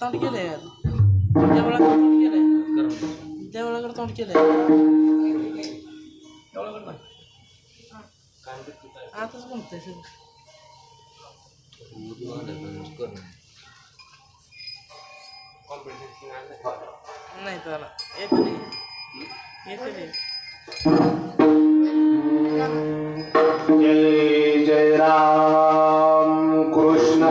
तोंड केलंय देवळाकडे तोंड केलंय देवळाकडे तोंड केलंय देवळाकडे आताच म्हणतोय सगळं. नाही त्याला येतं नाही येतं नाही. जय जय राम कृष्ण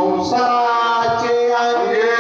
संसाराचे अंगे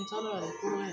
चालू आहे पूर्ण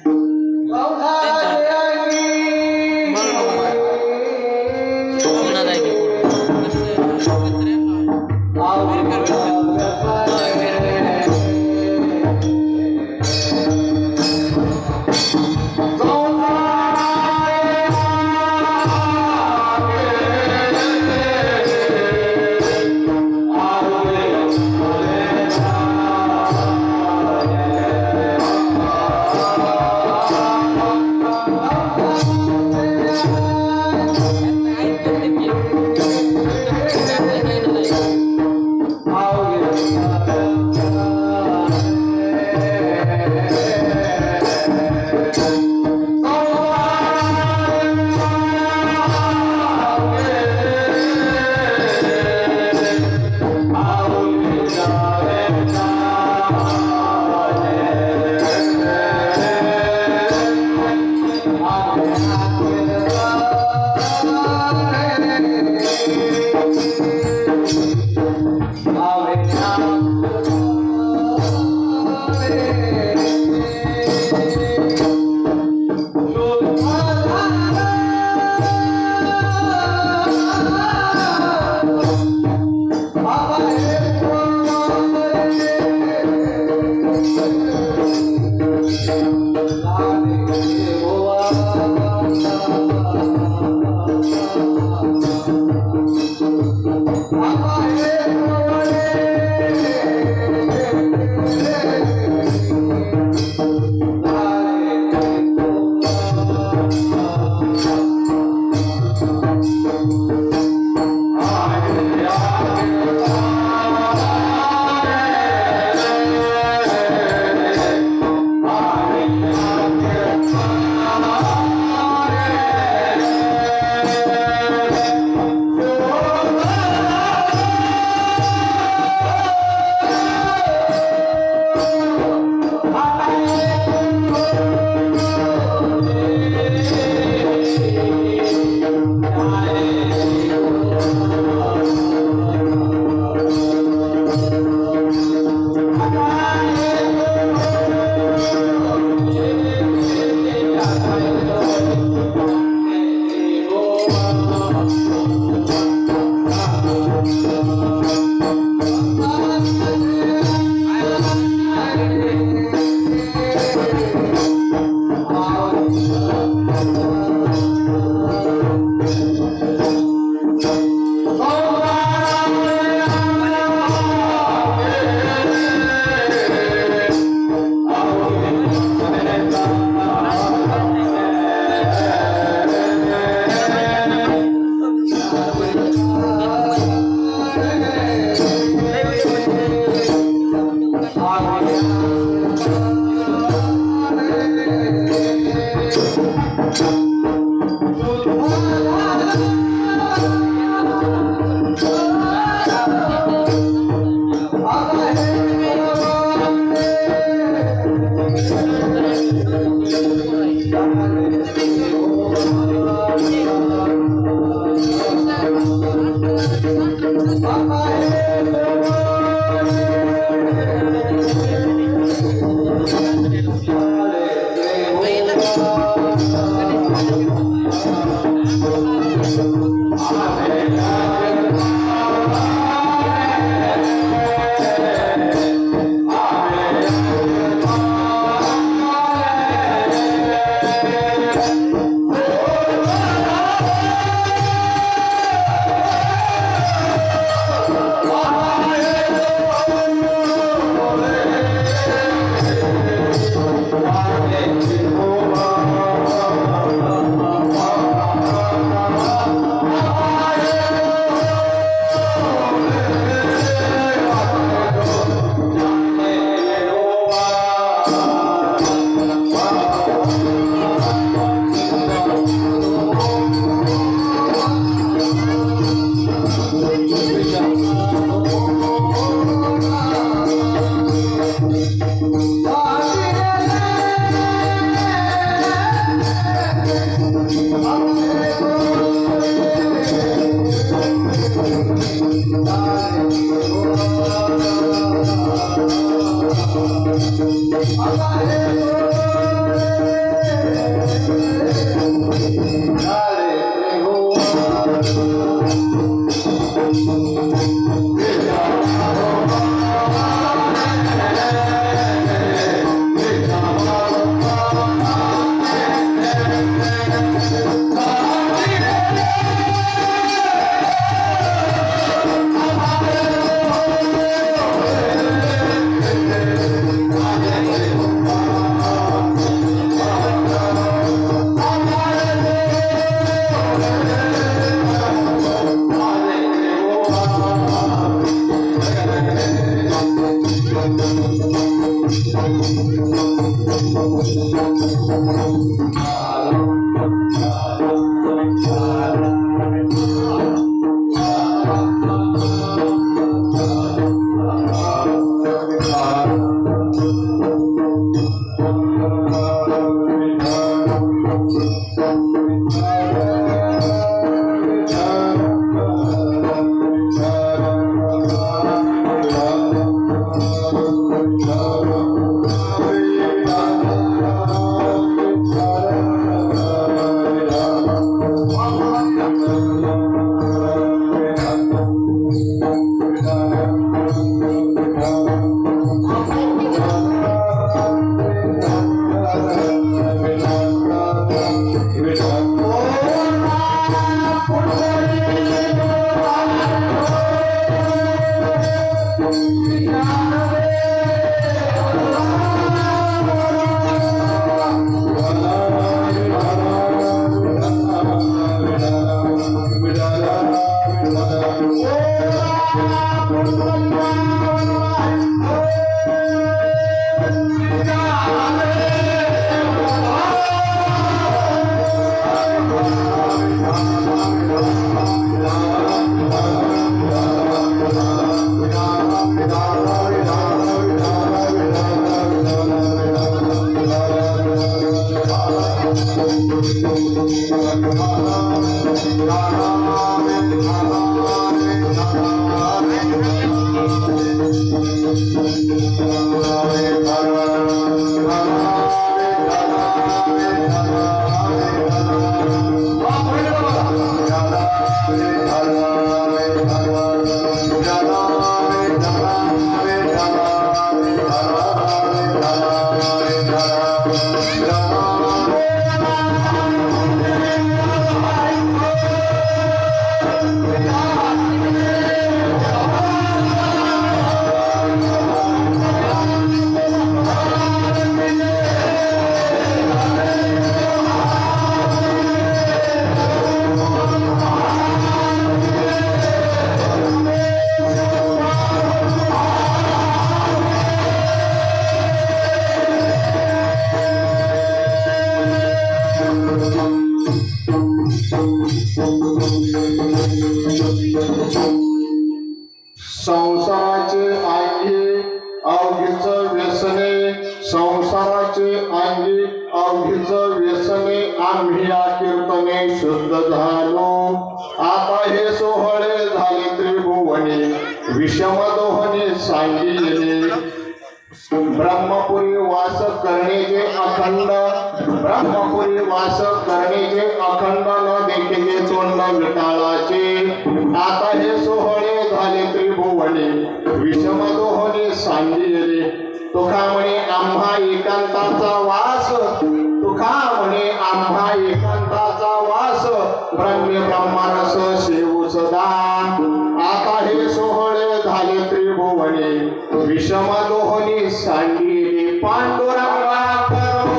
संसाराचे अंगी अवघीच व्यसने, संसाराचे अंगी अवघीच व्यसने, आम्ही या कीर्तने शुद्ध झालो. आता हे सोहळे झाले त्रिभुवनी विषमदोहनी सांगितले ब्रह्मपुरी वास करण्याचे अखंड ब्रह्मपुरी वास करण्याचे अखंड न देखील तोंड विटाळाचे आता हे सोहळे झाले त्रिभुवने विषमदोहनी सांगितले तुका म्हणे आम्हा एकांताचा वास तुका म्हणे आम्हा एकांताचा वास ब्रह्मारस शिव सदा आता हे सोहळे झाले त्रिभुवने विषमदोहनी सांगितले पांडुरंगा करो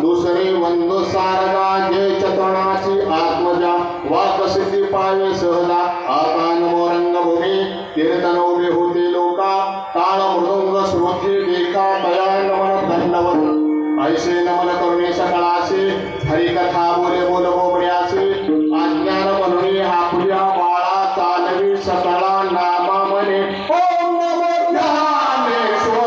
दुसरे वंदो सारगा जय चतुर्णाची आत्मजा वाकसिद्धी पावे सहजा आता नमो रंगभूमी कीर्तन उभे होते लोका ताळ मृदुंग श्रोते देखा दया नमन दंडवत ऐसे नमन करुणे सकळासे हरिकथा बोले बोल बोबड्यासे अज्ञान म्हणून आपुल्या बाळा चालवी सकळा नामा म्हणे ओम नमो ज्ञानेश्वर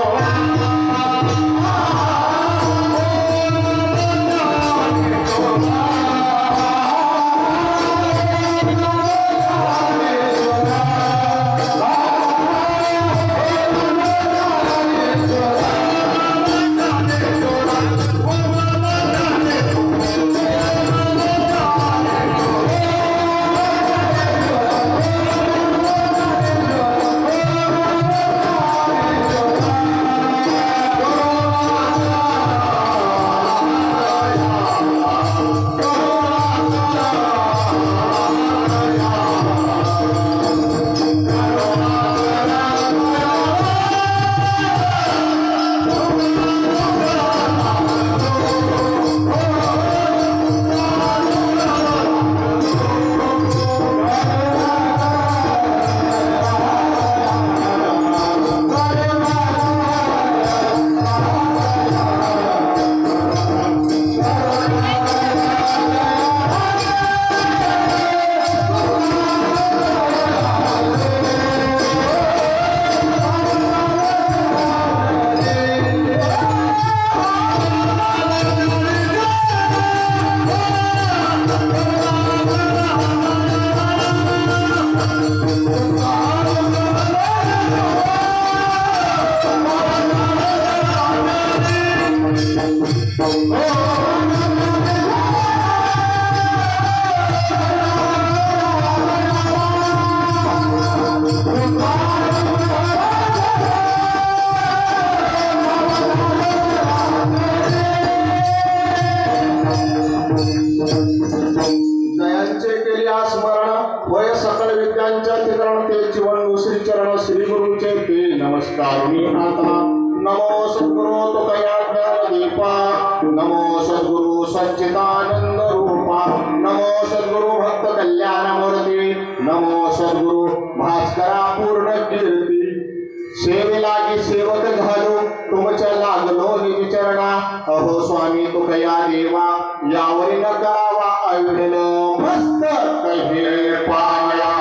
वय सकल विद्यांच्या चित्रण ते जीवन श्री चरण श्री गुरुचे ते नमस्कार मी आता नमो सद्गुरु तुकया ज्ञान दीपा नमो सद्गुरु सच्चिदानंद रूपा नमो सद्गुरु भक्त कल्याण मूर्ती नमो सद्गुरु भास्करा पूर्ण कीर्ती सेवेलागी सेवक झालो तुमच्या लागलो निचरणा अहो स्वामी तुकया देवा यावरी न करावा अविढल मस्त कहे पाया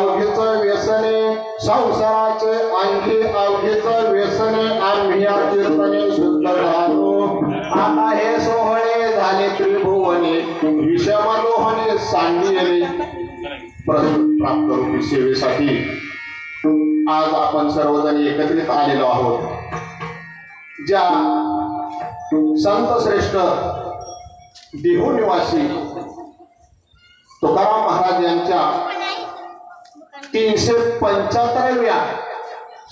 अवघेच व्यसने संसाराचे अंगी अवघेच व्यसने आम्ही या कीर्तने शुद्ध झालो आता हे सोहळे झाले त्रिभुवने विषमलोहने सांडिले प्राप्त रूपी सेवेसाठी आज आपण सर्वजण एकत्रित आलेलो आहोत ज्या संत श्रेष्ठ देहू निवासी तुकाराम महाराज यांच्या 375व्या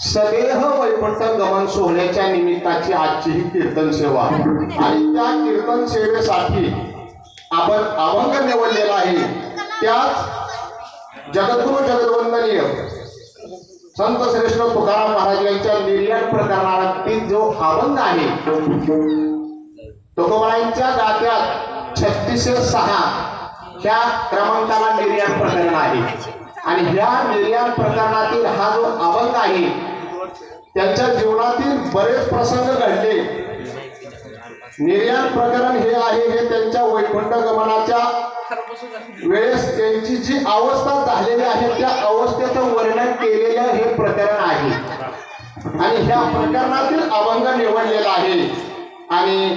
सदेह वैकुंठ गमन सोहळ्याच्या निमित्ताची आजची ही कीर्तन सेवा आणि त्या कीर्तन सेवेसाठी आपण अभंग निवडलेला आहे त्याच जगद्गुरु जगद्वंदनीय संत श्रेष्ठ तुकाराम महाराज यांच्या निर्याण प्रकरणातील जो अभंग आहे तुकोबारायांच्या गात्यात 3606 ह्या क्रमांकाला निर्याण प्रकरण आहे आणि ह्या निर्याण प्रकरणातील हा जो अभंग आहे त्यांच्या जीवनातील बरेच प्रसंग घडले निर्याण प्रकरण हे आहे हे त्यांच्या वैकुंठ गमनाच्या वेळेस त्यांची जी अवस्था झालेली आहे त्या अवस्थेचं वर्णन केलेलं हे प्रकरण आहे आणि ह्या प्रकरणातील अभंग निवडलेला आहे आणि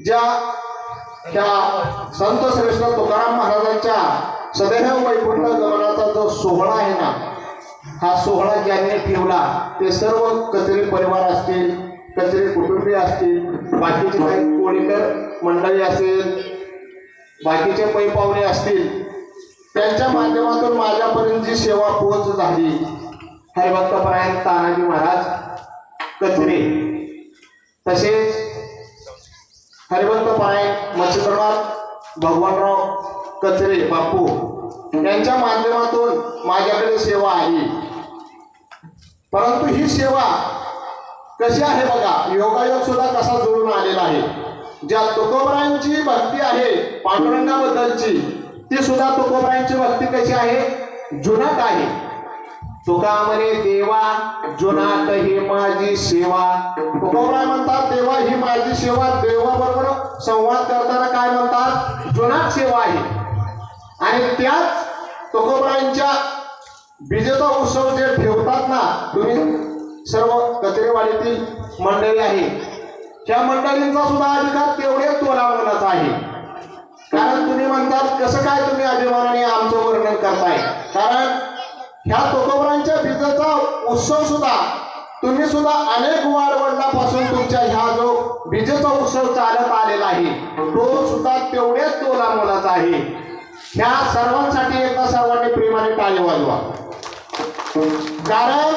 ज्या त्या संत श्रेष्ठ तुकाराम महाराजांच्या सदैव वैकुंठ गमनाचा जो सोहळा आहे ना हा सोहळा ज्यांनी ठेवला ते सर्व कचरी परिवार असतील कचरी कुटुंबीय असतील बाकीचे काही कोळीकर मंडळी असेल बाकीचे पै पाहुणे असतील त्यांच्या माध्यमातून माझ्यापर्यंत जी सेवा पोहोच झाली हरिभक्तपरायण तानाजी महाराज कचरे तसेच हरिभक्तपरायण मच्छिंद्रनाथ भगवानराव कचरे बापू यांच्या माध्यमातून माझ्याकडे सेवा आली परंतु ही सेवा कशी आहे बघा योगायोग सुद्धा कसा जुळून आलेला आहे ज्या तुकोबारायांची भक्ती आहे पांडुरंगाबद्दलची ती सुद्धा तुकोबारायांची भक्ती कशी आहे जुनाट आहे तुका म्हणे देवा जुनाट ही माझी सेवा तुकोबाराय म्हणतात देवा ही माझी सेवा देवाबरोबर संवाद करताना काय म्हणतात जुनाट सेवा आहे आणि त्याच तुकोबारायांच्या बीजेचा उत्सव जे ठेवतात ना तुम्ही सर्व कचरेवाडीतील मंडळी आहे त्या मंडळींचा सुद्धा अधिकार तेवढे तोलावण्याचा आहे कारण तुम्ही म्हणतात कसं काय तुम्ही अभिमानाने आमचं वर्णन करताय कारण ह्या तुकोबारांच्या बीजेचा उत्सव सुद्धा तुम्ही सुद्धा अनेक वाडवडिलांपासून तुमच्या ह्या जो बीजेचा उत्सव चालत आलेला आहे तो सुद्धा तेवढेच तोलावण्याचा आहे ह्या सर्वांसाठी एकदा सर्वांनी प्रेमाने टाळी वाजवा कारण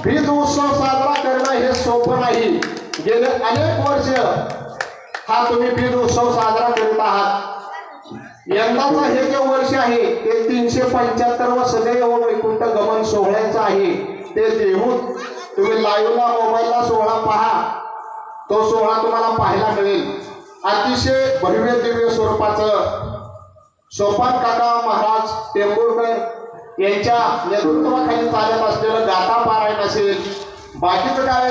बीज उत्सव साजरा करणं हे सोपं नाही गेले अनेक वर्ष हा तुम्ही बीज उत्सव साजरा करीत आहात यंदाचं हे जे वर्ष आहे ते 375 सदैव वैकुंठ गमन सोहळ्याचं आहे ते देहूत तुम्ही लाईव्हला मोबाईलला सोहळा पहा तो सोहळा तुम्हाला पाहायला मिळेल अतिशय भव्य दिव्य स्वरूपाचं सोपान काका महाराज टेंभुर्णकर यांच्या नेतृत्वाखाली चालत असलेलं गाथा पारायण असेल बाकीचं काय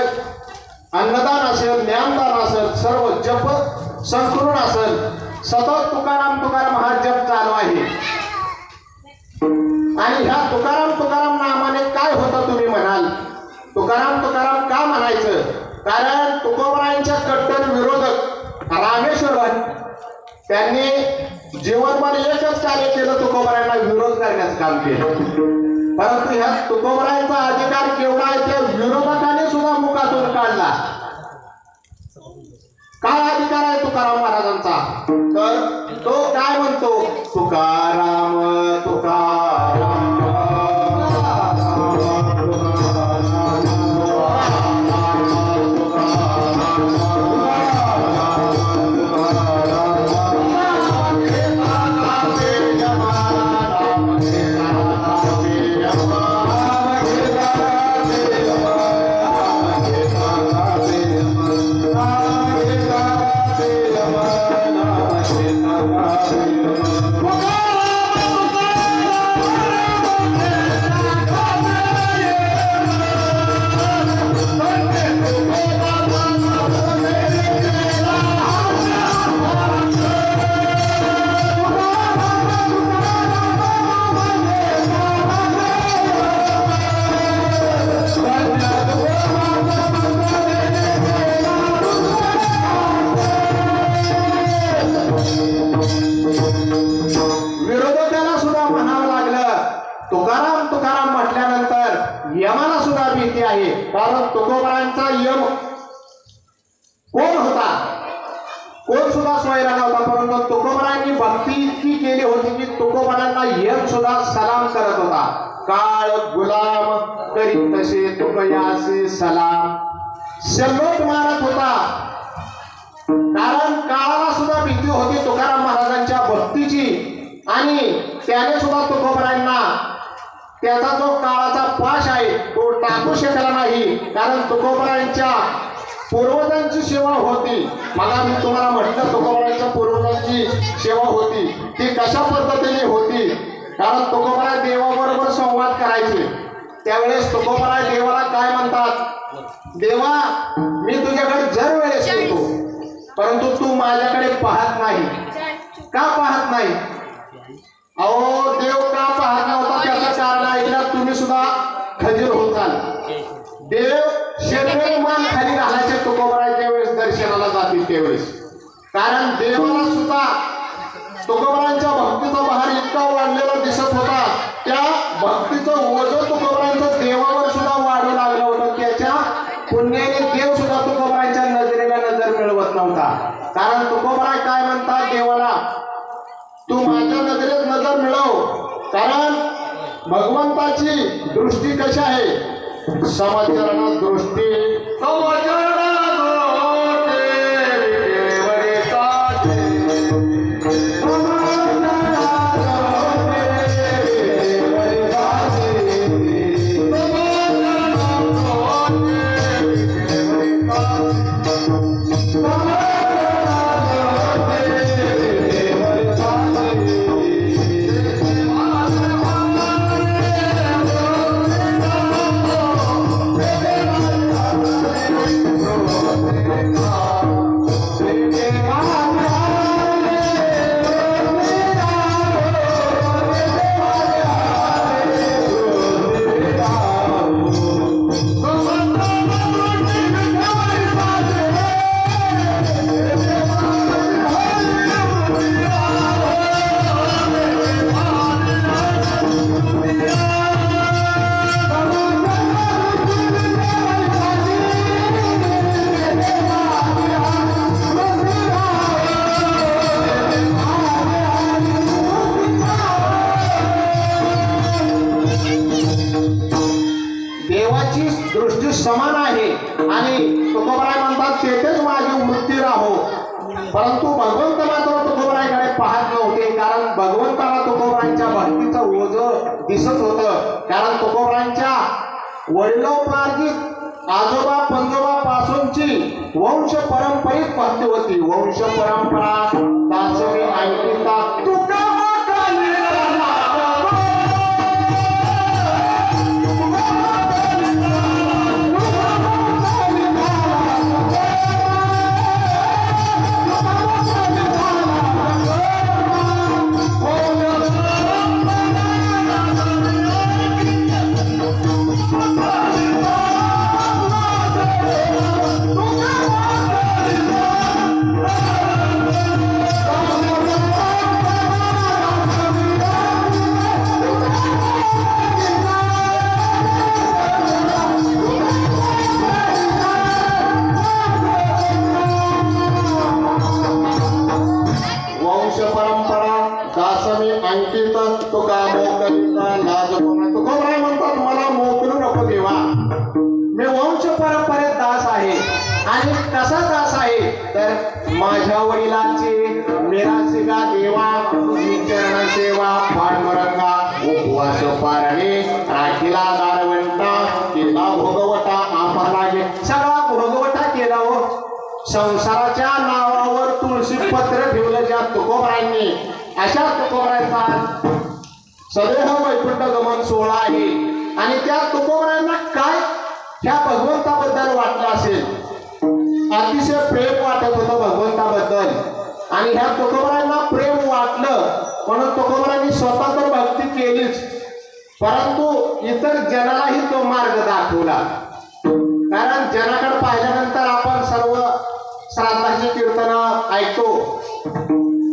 अन्नदान असेल ज्ञानदान असेल सर्व जप संस्कृत असेल सतत तुकाराम तुकाराम हा जप चालू आहे आणि ह्या तुकाराम नामाने काय होतं तुम्ही म्हणाल तुकाराम का म्हणायचं कारण तुकोबारायांच्या कट्टर विरोधक रामेश्वरन त्यांनी जीवनभर एकच कार्य केलं तुकोबारायांना विरोध करण्याचं काम केलं परंतु ह्या तुकोबारायांचा अधिकार केवढा आहे त्या विरोधकाने सुद्धा मुखातून काढला काय अधिकार आहे तुकाराम महाराजांचा तर तो काय म्हणतो तुकाराम तुकाराम Tukaram तुकाराम म्हटल्यानंतर यमाला सुद्धा भीती आहे, कारण तुकोबरांचा यम कोण होता, कोण सुद्धा सोयरा नव्हता, परंतु तुकोबरांनी भक्ती इतकी केली होती की तुकोबरांना यम सुद्धा सलाम करत होता. काळ गुलाम करीत तसे तुकयासे सलाम, सल्लोट मारत होता. कारण काळाला सुद्धा भीती होती तुकाराम महाराजांच्या भक्तीची, आणि त्याने सुद्धा तुकोबरांना त्याचा जो काळाचा पाश आहे तो टाकू शकला नाही. कारण तुकोबरांच्या पूर्वजांची सेवा होती. मला मी तुम्हाला म्हटलं तुकोबरांच्या पूर्वजांची सेवा होती, ती कशा पद्धतीने होती. कारण तुकोबरा देवाबरोबर संवाद करायचे. त्यावेळेस तुकोबरा देवाला काय म्हणतात, देवा मी तुझ्याकडे जर वेळेस येतो, परंतु तू माझ्याकडे पाहत नाही. का पाहत नाही? अहो देव का पाहत नव्हता त्याचं कारण ऐकल्यावर तुम्ही सुद्धा खजीर होत जाल. देव शेतकरी मान खाली घालायचे तुकोबराच्या वेळेस दर्शनाला जातील त्यावेळेस. कारण देवाला सुद्धा तुकोबरांच्या भक्तीचा बहार इतका वाढलेला दिसत होता, त्या भक्तीचं ओझं तुकोबरांचं देवावर सुद्धा वाढू लागलं होतं. त्याच्या पुण्याने देव सुद्धा तुकोबरांच्या नजरेला नजर मिळवत नव्हता. कारण तुकोबरा काय म्हणतात देवाला, तू माझ्या नजरेत नजर मिळव. कारण भगवंताची दृष्टी कशी आहे, समचरण दृष्टी, समचरण दृष्टी समान आहे. आणि तुकोबराय म्हणतात तेथेच माझी वृत्ती राहो. परंतु भगवंत मात्र तुकोबरायकडे पाहत नव्हते, कारण भगवंताला तुकोबरांच्या भक्तीचं ओझं दिसत होतं. कारण तुकोबरांच्या वडिलोपार्जित आजोबा पंजोबा पासूनची वंश परंपरित भक्ती होती. वंश परंपरा दासवी ऐकिता अंकित तुका मोकरीचा लाज तुकोबराय म्हणतात मला मोकरू नको देवा, मी वंश परंपरेत दास आहे. आणि कसा दास आहे तर माझ्या वडिलांची मिरासिका देवा, चरण सेवा पांडुरंगा उपवास पारणे राखीला दारवंता केला भोगवटा आपण लागे. सगळा भोगवटा केला हो. संसाराच्या नावावर तुळशी पत्र ठेवलं ज्या तुकोबरायांनी, अशा तुकोबरायांचा सदैव वैकुंठ गमन सोहळा आहे. आणि त्या तुकोबरायांना काय ह्या भगवंताबद्दल वाटलं असेल, अतिशय प्रेम वाटत होतं भगवंताबद्दल. आणि ह्या तुकोबरायांना प्रेम वाटलं म्हणून तुकोबरायांनी स्वतः तर भक्ती केलीच, परंतु इतर जनालाही तो मार्ग दाखवला. कारण जनाकडे पाहिल्यानंतर आपण सर्व श्राद्धाची कीर्तन ऐकतो.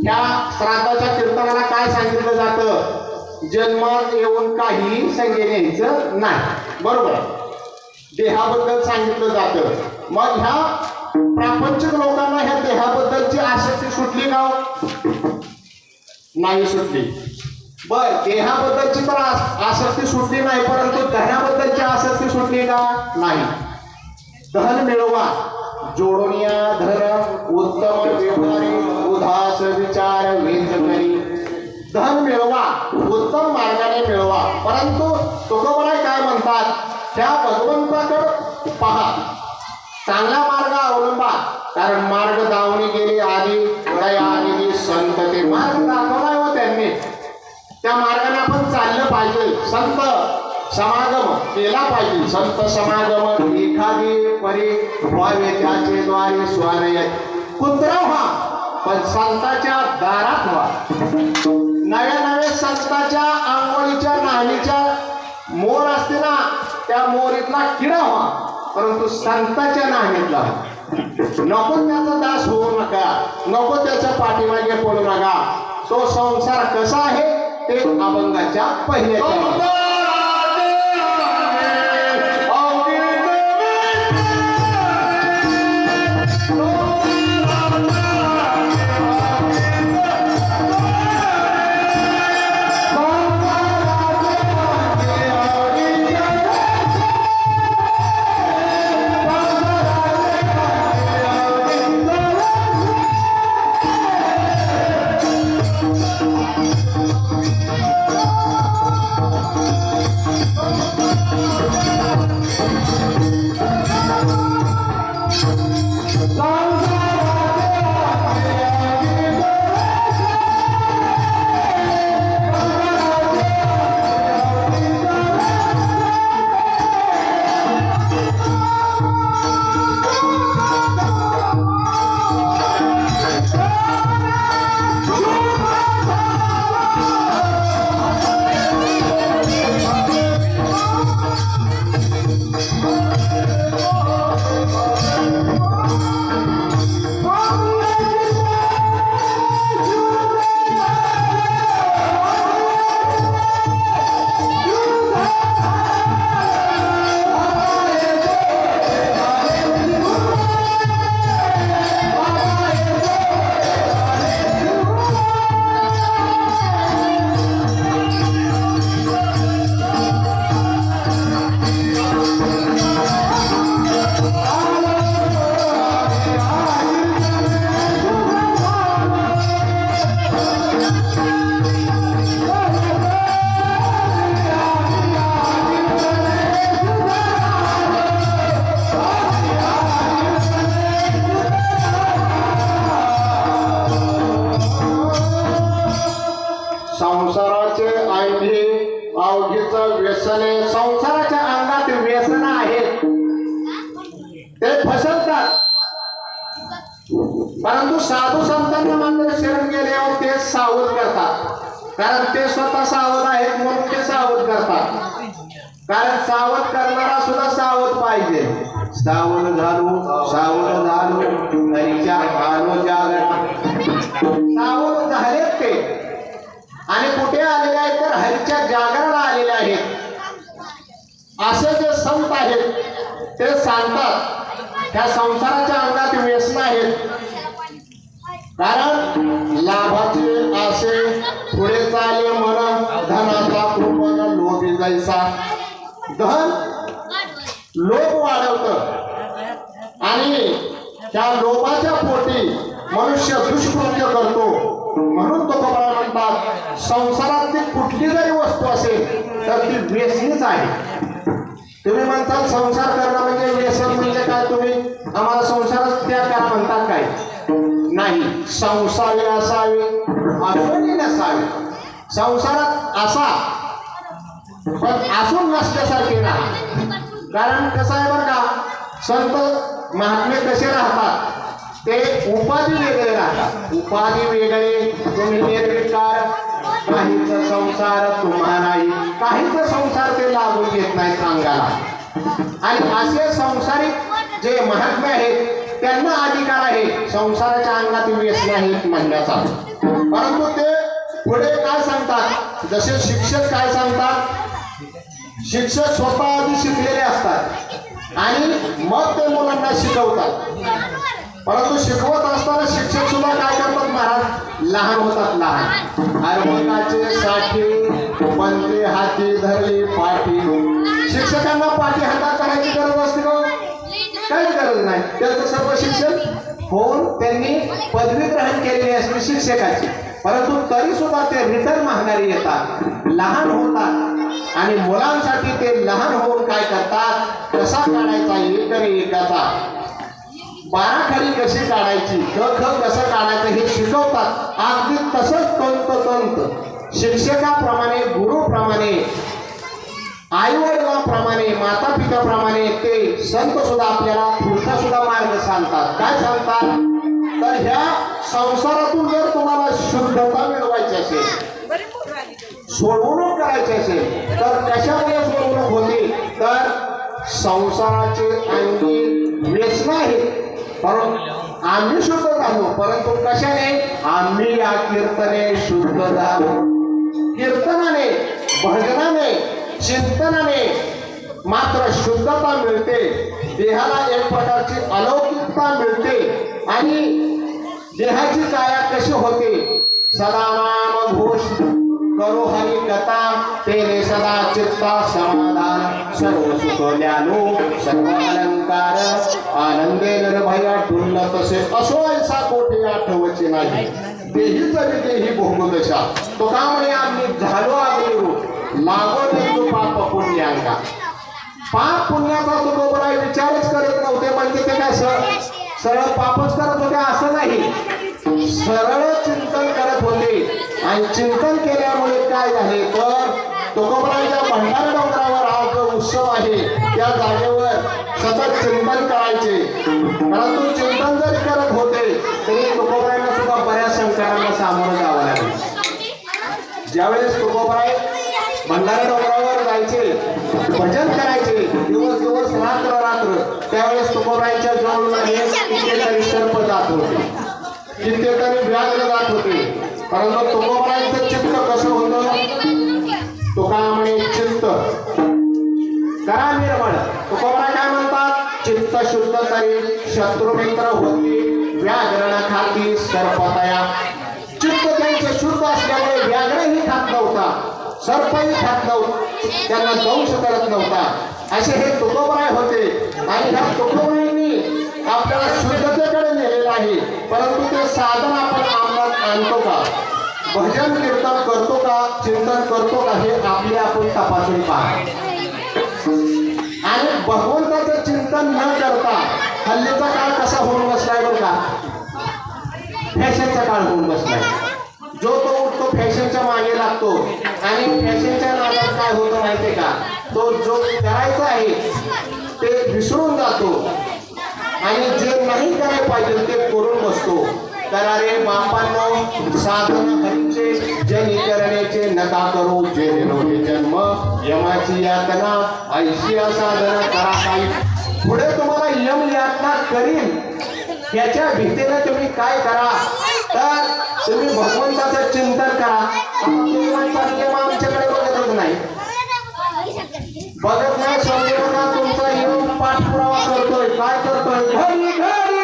ह्या श्राद्धाच्या कीर्तनाला काय सांगितलं जातं, जन्मात येऊन काही संज्ञा न्यायचं नाही. बरोबर, देहाबद्दल सांगितलं जातं. मग ह्या प्रापंचिक लोकांना ह्या देहाबद्दलची आसक्ती सुटली का? नाही सुटली. बर, देहाबद्दलची तर आसक्ती सुटली नाही, परंतु धनाबद्दलची आसक्ती सुटली का? नाही. धन मिळवा, जोडून या धन उत्तम व्यवहारी उदास विचार वेद करी. धन मिळवा, उत्तम मार्गाने मिळवा, परंतु तुकोबराय काय म्हणतात, त्या भगवंताकडे पहा, चांगला मार्ग अवलंबा. कारण मार्ग दावणी गेली आधी दया आलेली संत, ते मार्ग दाखवलाय हो त्यांनी, त्या मार्गाने आपण चाललं पाहिजे. संत समागम केला पाहिजे. संत समागम एखादी परी व्हावे त्याचे द्वारे स्वानय. कुत्रा व्हा पण संताच्या दारात व्हा. नव्या नव्या संताच्या आंघोळीच्या नाहीच्या मोर असते ना, त्या मोरीतला किडा व्हा, परंतु संताच्या नाहीतला नको त्याचा दास होऊ नका, नको त्याच्या पाठीमागे पडू नका. तो संसार कसा आहे ते अभंगाच्या पहिल्या संसाराचे आयढे अवघीच व्यसने, संसाराच्या अंगात व्यसन आहेत ते फसवतात. परंतु साधू संतांना मात्र शरण गेल्यावर ते सावध करतात. कारण ते स्वतः सावध आहेत म्हणून ते सावध करतात. कारण सावध करणारा सुद्धा सावध पाहिजे. सावध झालो हरीच्या आलो जागरण. सावध झालेत ते आणि कुठे आलेले आहेत तर हरीच्या जागरणाला आलेले आहेत. असे जे संत आहेत ते सांगतात त्या संसाराच्या अंगात व्यसन आहेत. कारण लाभाचे आसे पुढे चाले मन, धनाचा कृपण लोभी जैसा. धन लोभ वाढवतं आणि त्या लोभाच्या पोटी मनुष्य दुष्कृत्य करतो. म्हणून तो कबरा म्हणतात संसारातली कुठली जरी वस्तू असेल तर ती व्यसनीच आहे. तुम्ही म्हणतात संसार करणं म्हणजे व्यसन म्हणजे काय, तुम्ही आम्हाला संसारच त्याग करा म्हणतात काय? नाही, संसारी असावे असूनही नसावे. संसारात असा पण असून नसल्यासारखे राहा. कारण कसं आहे बरं का, संत महात्मे कसे राहतात ते उपाधी वेगळे राहतात. उपाधी वेगळे, तुम्ही निर्विकार, काहीच संसार तुम्हा नाही, काहीच संसार ते लागून घेत नाहीत अंगाला. आणि असे संसारिक जे महात्मे आहेत त्यांना अधिकार आहे संसाराच्या अंगात व्यसन आहेत म्हणण्याचा. परंतु ते पुढे काय सांगतात, जसे शिक्षक काय सांगतात, शिक्षक स्वतः आधी शिकलेले असतात आणि मग ते मुलांना शिकवतात। परंतु शिकवत असताना शिक्षक सुद्धा काय करतात महाराज, लहान होतात, लहान। अर्भकाचे साठी बनते हाती धरली पाठी। शिक्षकांना पाठी हातात करायची गरज असते का? काहीच गरज नाही। त्याचं सर्व शिक्षण होऊन त्यांनी पदवी ग्रहण केलेली असते शिक्षकाची, परंतु तरी सुद्धा ते रिटर्न मागणारे येतात, लहान होतात आणि मुलांसाठी ते लहान होऊन काय करतात, कसा काढायचा एकरी एकाचा, बाराखडी कशी काढायची, ख कसं काढायचं हे शिकवतात। अगदी तसंच तंत शिक्षकाप्रमाणे, गुरुप्रमाणे, आईवडिलांप्रमाणे, माता पित्याप्रमाणे ते संत सुद्धा आपल्याला पुढचा सुद्धा मार्ग सांगतात। काय सांगतात तर ह्या संसारातून जर तुम्हाला शुद्धता मिळवायची असेल, सोडवणूक करायची असेल तर कशामुळे सोडवणूक होते, तर संसाराचे अंगी व्यसन आहे, परंतु आम्ही शुद्ध झालो, परंतु कशाने, आम्ही या कीर्तने शुद्ध झालो। कीर्तनाने, भजनाने, चिंतनाने मात्र शुद्धता मिळते, देहाला एक प्रकारची अलौकिकता मिळते आणि देहाची काया कशी होते, सदा नाम घोष करो हरि कथा, तेरे सदा चित्ता समाधान, सर्व सुख ज्ञानो सर्व अलंकार, आनंदे निर्भया डुलत तसे, असो ऐसा कोठे आठवचे नाही, देही जरी देही भोगदशा। तो का म्हणे, आम्ही झालो अग्निरू लागो देतो पाप पुण्यांका। पाप पुण्याचा तो गोबराय विचारच करत नव्हते, म्हणजे ते काय सरळ पापच करत होते असं नाही, सरळ चिंतन करत होते। आणि चिंतन केल्यामुळे काय झाले तर तुकोबराच्या भंडारा डोंगरावर हा जो उत्सव आहे त्या जागेवर सतत चिंतन करायचे, परंतु चिंतन जरी करत होते तरी तुकोबरायांना सुद्धा बऱ्याच संकटांना सामोरं जावं लागलं। ज्यावेळेस तुकोबराय भंडारा डोंगरावर जायचे, भजन करायचे, दिवस दिवस रात्र रात्र, त्यावेळेस तुकोबरायांच्या जवळून कितीतरी सर्प जात होते, कितीतरी व्याघ्र जात होते, परंतु तुकोबरायांचं चित्त कसं होतं, तुका म्हणे चित्त करा निर्मळ। तुकोबराय काय म्हणतात, चित्त शुद्ध करी शत्रुमित्र होती, व्याघ्र न खाती सर्पतया। चित्त त्यांचे शुद्ध असल्यामुळे व्याघ्रही खात नव्हता, सर्पही खात नव्हता, त्यांना दंश करत नव्हता, असे हे तुकोबराय होते। आणि ह्या तुकोबरायांनी आपल्याला शुद्धतेकडे नेलेलं आहे, परंतु ते साधन आपण अंमलात आणतो का, भजन कीर्तन करतो का, चिंतन करतो का, हे आपले आपण तपासून पहा। आणि भगवंताचं चिंतन न करता हल्लीचा काळ कसा होऊन बसलाय बरं का, फॅशनचा काळ होऊन बसलाय। जो तो उठतो फॅशनच्या मागे लागतो आणि फॅशनच्या नादात काय होतं माहितीये का, तो जो करायचा आहे ते विसरून जातो आणि जे नाही करायला पाहिजे ते करून बसतो। करा रे बापांनो साधन हरीचे, जनी करण्याचे नका करू, जे नव्हे जन्म यमाची यातना, ऐशी साधन करा काही। पुढे तुम्हाला यम यातना करील त्याच्या भीतीने तुम्ही काय करा, तर तुम्ही भगवंताचं चिंतन करा। यम आमच्याकडे बघतच नाही, बघत नाही, समजून का तुमचा यम पाठपुरावा करतोय, काय करतोय, घरी घरी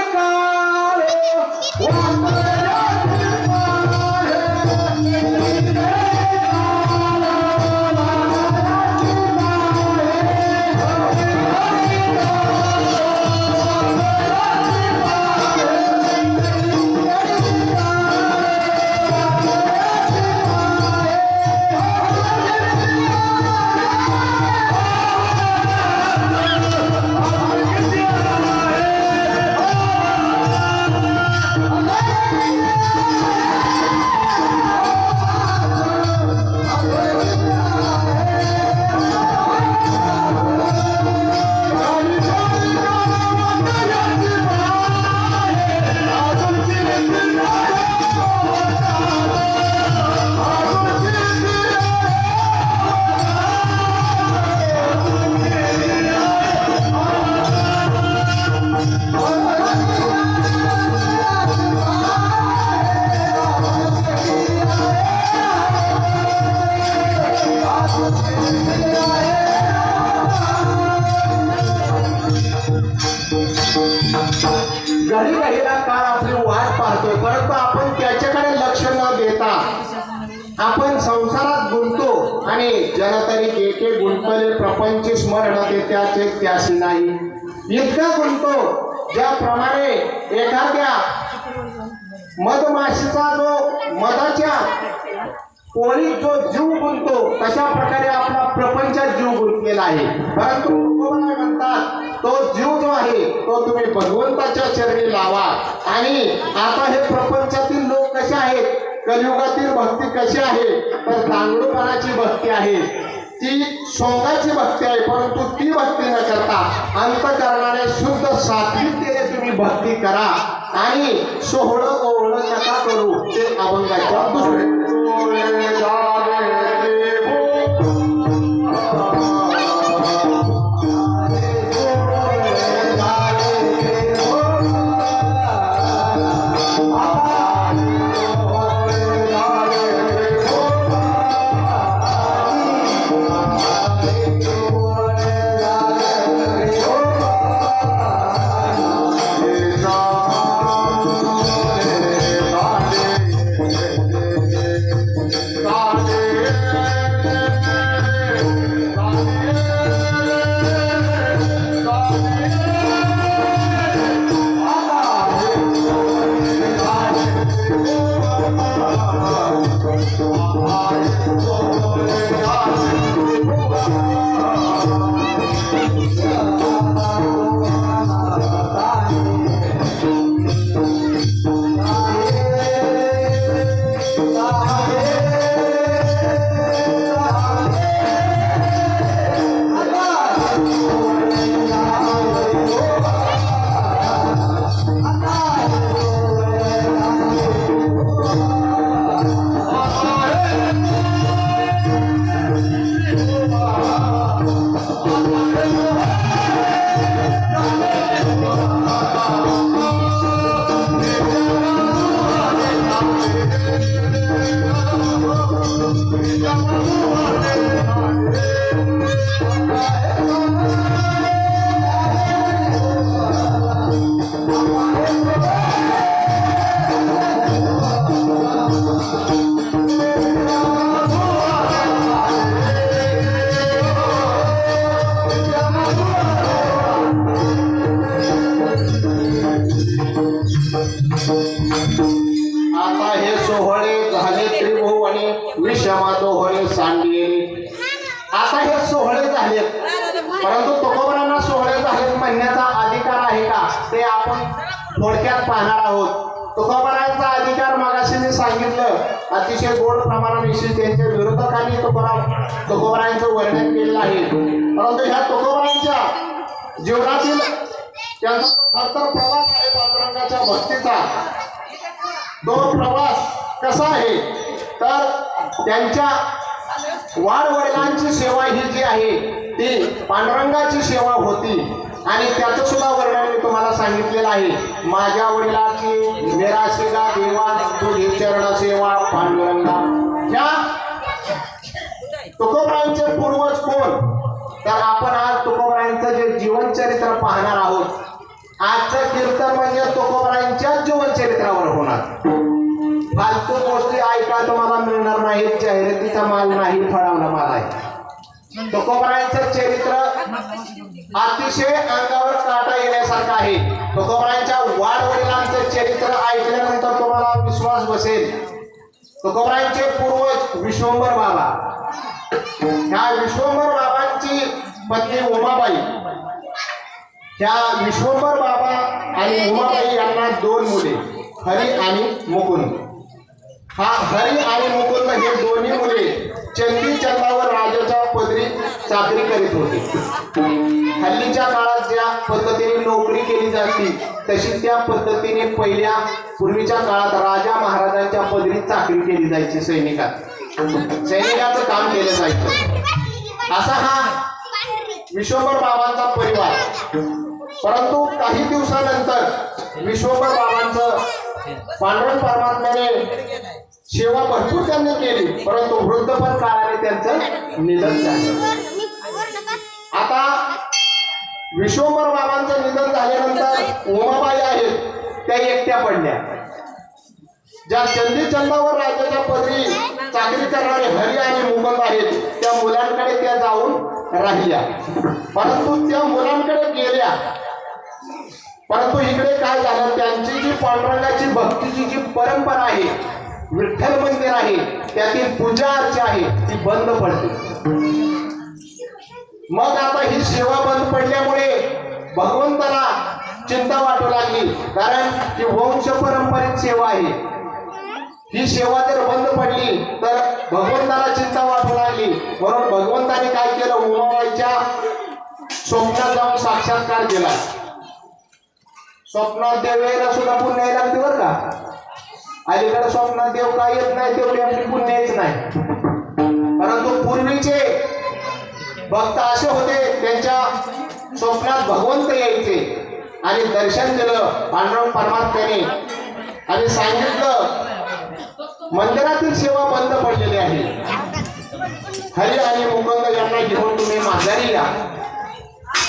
एके गुंतले प्रपंच स्मरण ते त्याचे त्याशी नाही. इतका गुंतो ज्याप्रमाणे एखाद्या मधमाशीचा जो मधाच्या पोळीत जो जीव गुंतो तशा प्रकारे आपला प्रपंचात जीव गुंतलेला आहे. परंतु तुकोबाराय म्हणतात तो जीव जो आहे तो तुम्ही भगवंताच्या चरणी लावा. आणि आता हे प्रपंचातील लोक कसे आहेत, कलियुगातील भक्ती कशी आहे तर दांगडूपणाची भक्ती आहे, ती सोंगाची भक्ती आहे. परंतु ती भक्ती न करता अंतःकरणाने शुद्ध सात्विकतेने तुम्ही भक्ती करा आणि सोहळं ओहळं नका करू. ते अभंगाच्या दुसरे आता हे सोहळे झाले त्रिभुवने विषमा दोहळे सांडले. आता हे सोहळे झालेत, परंतु तुकोबारांना सोहळे झालेत म्हणण्याचा अधिकार आहे का ते आपण थोडक्यात पाहणार आहोत. तुकोबारांचा अधिकार मगाशी मी सांगितलं, अतिशय गोड प्रमाणाविषयी त्यांच्या विरोधकांनी तुकोबारांचं वर्णन केलेलं आहे. परंतु ह्या तुकोबारांच्या जीवनातील त्यांचा खरतर प्रवास आहे पांडुरंगाच्या भक्तीचा. तो प्रवास कसा आहे तर त्यांच्या वाडवडिलांची सेवा ही जी आहे ती पांडुरंगाची सेवा होती. आणि त्याचं सुद्धा वर्णन मी तुम्हाला सांगितलेलं आहे. माझ्या वडिलाची निराशिगा देवा तुझी चरण सेवा पांडुरंगा. ह्या तुकोबारांचे पूर्वज कोण तर आपण आज तुकोबारांचं जे जीवनचरित्र पाहणार आहोत. आजचं कीर्तन म्हणजे तुकोबारांच्या जीवनचरित्रावर होणार. फालतू गोष्टी ऐका तुम्हाला मिळणार नाहीत, जाहिरातीचा माल नाही, फळावला माल आहे. तुकोबारांचं चरित्र अतिशय अंगावर काटा येण्यासारखं आहे. तुकोबारांच्या वाडवडिलांचं चरित्र ऐकल्यानंतर तुम्हाला विश्वास बसेल. तुकोबारांचे पूर्वज विश्वंभर बाबा, ह्या विश्वंभर बाबांची पत्नी उमाबाई. ह्या विश्वंभर बाबा आणि उमाबाई यांना दोन मुले, हरी आणि मुकुंद. हा हरी आणि मुकुंद हे दोन्ही मुले चंदी चंदावर राजाच्या पदरी चाकरी करीत होते. हल्लीच्या काळात ज्या पद्धतीने नोकरी केली जाते तशी त्या पद्धतीने पूर्वीच्या काळात राजा महाराजांच्या पदरी चाकरी केली जायची. सैनिकाचं काम केलं जायचं. असा हा विश्वंभर बाबांचा परिवार. परंतु काही दिवसानंतर विश्वंभर बाबांचं पांडुरंग परमात्म्याने सेवा भरपूर त्यांनी केली, परंतु वृद्धपण काळाने त्यांचं निधन झालं. आता विश्वंभर बाबांचं निधन झाल्यानंतर उमाबाई आहेत त्या एकट्या पडल्या. ज्या चंदी चंदावर राजाच्या पदरी चाकरी करणारे हरी आणि मुकुंद आहेत त्या मुलांकडे त्या जाऊन राहिल्या, परंतु त्या मुलांकडे गेल्या. परंतु इकडे काय झालं, त्यांची जी पांडुरंगाची भक्तीची जी परंपरा आहे, विठ्ठल मंदिर आहे, त्यातील पूजा अर्चा आहे ती बंद पडते. मग आता ही सेवा बंद पडल्यामुळे भगवंताला चिंता वाटू लागली, कारण ही वंश परंपरेत सेवा आहे. ही सेवा जर बंद पडली तर भगवंताला चिंता वाटू लागली. म्हणून भगवंताने काय केलं, उमाबाईच्या स्वप्नात जाऊन साक्षात्कार केला. स्वप्नात देव यायला सुद्धा पुण्य यायला लागते बरं का. अलीकडे स्वप्नात देव काय येत नाही तेवढी आपली पुण्य येत नाही. परंतु पूर्वीचे भक्त असे होते, त्यांच्या स्वप्नात भगवंत यायचे आणि दर्शन दिलं पांडुरंग परमात्म्याने आणि सांगितलं मंदिरातील सेवा बंद पडलेली आहे, हरी आणि मुकुंद यांना घेऊन तुम्ही माघारी या.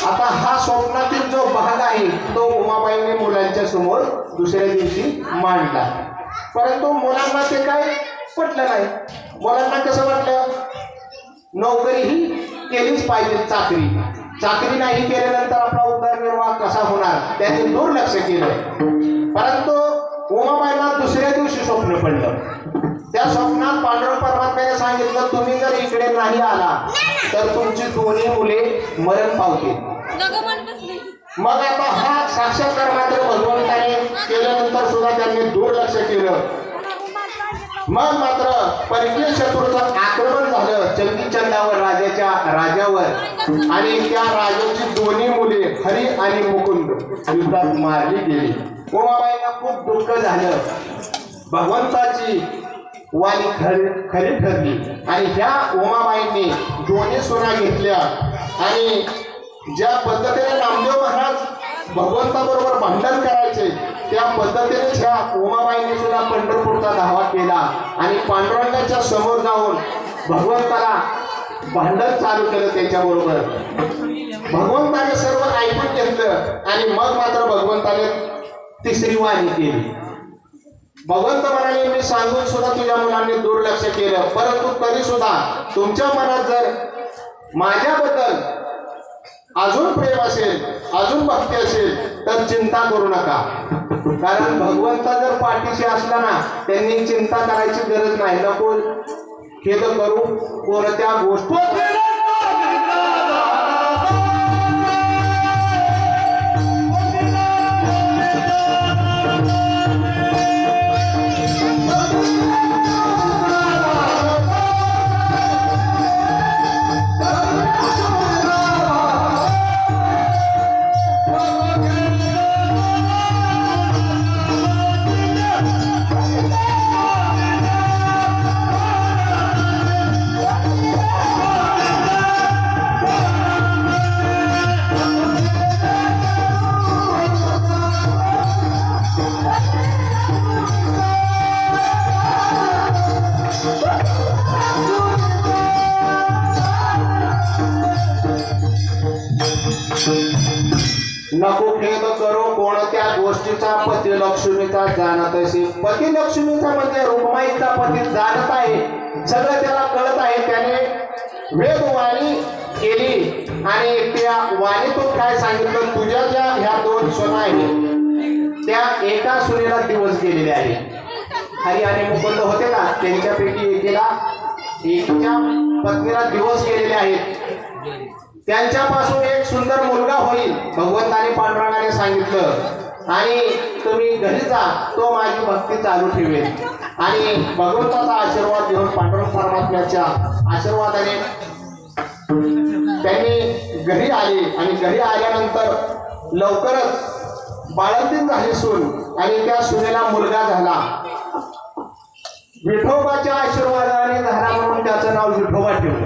आता हा स्वप्नातील जो भाग आहे तो उमाबाईने मुलांच्या समोर दुसऱ्या दिवशी मांडला. परंतु मुलांना ते काय पटलं नाही. मुलांना कसं वाटलं, नोकरी ही केलीच पाहिजे, चाकरी नाही केल्यानंतर आपला उदरनिर्वाह कसा होणार, त्यांनी दुर्लक्ष केलं. परंतु उमाबाईंना दुसऱ्या दिवशी स्वप्न पडलं. त्या स्वप्नात पांडुरंग परमात्म्याने सांगितलं, तुम्ही जर इकडे नाही आला तर तुमची दोन्ही मुले मरण पावतील. मग आता हा साक्षात्कार मात्र भगवंताने केल्यानंतर सुद्धा त्यांनी दुर्लक्ष केलं. मग मात्र परकीय शत्रूचं आक्रमण झालं चंदीचंदावर, राजावर, आणि त्या राजाची दोन्ही मुले हरी आणि मुकुंद युद्धात मारली गेली. उमाबाईंना खूप दुःख झालं. भगवंताची वाणी खरी ठरली आणि ह्या उमाबाईंनी दोन्ही सुना घेतल्या आणि ज्या पद्धतीने नामदेव महाराज भगवंताबरोबर भांडण करायचे त्या पद्धतीनेच ह्या उमाबाईंनी सुद्धा पंढरपूरचा धावा केला आणि पांडुरंगाच्या समोर जाऊन भगवंताला भांडण चालू केलं त्याच्याबरोबर. भगवंताने सर्व ऐकून घेतलं आणि मग मात्र भगवंताने तिसरी वाणी केली. भगवंत म्हणाले, मी सांगून सुद्धा तुझ्या मुलांनी दुर्लक्ष केलं, परंतु तरी सुद्धा तुमच्या मनात जर माझ्याबद्दल अजून प्रेम असेल, अजून भक्ती असेल तर चिंता करू नका. कारण भगवंता जर पाठीशी असला ना, त्यांनी चिंता करायची गरज नाही. नको खेद करू कोणत्या गोष्टी. नको खेद करो कोणत्या गोष्टीचा पतिलक्ष्मीचा जाणत असे. पतिलक्ष्मीचा म्हणजे रुक्माईचा पती जाणत आहे, सगळं त्याला कळत आहे. त्याने वेदवाणी केली आणि त्या वाणीतून काय सांगितलं, तुझ्या ज्या ह्या दोन सुना आहेत त्या एका सुनेला दिवस गेलेले आहे. हरी आणि मुकुंद होते का, त्यांच्यापैकी एकीच्या पत्नीला दिवस गेलेले आहेत. त्यांच्यापासून एक सुंदर मुलगा होईल भगवंताने पांडुरंगाने सांगितलं आणि तुम्ही घरी जा, तो माझी भक्ती चालू ठेवेल. आणि भगवंताचा आशीर्वाद घेऊन पांडुरंग परमात्म्याच्या आशीर्वादाने त्यांनी घरी आले आणि घरी आल्यानंतर लवकरच बाळंतीण झाली सून आणि त्या सुनेला मुलगा झाला. विठोबाच्या आशीर्वादाने झाला म्हणून त्याचं नाव विठोबा ठेवलं.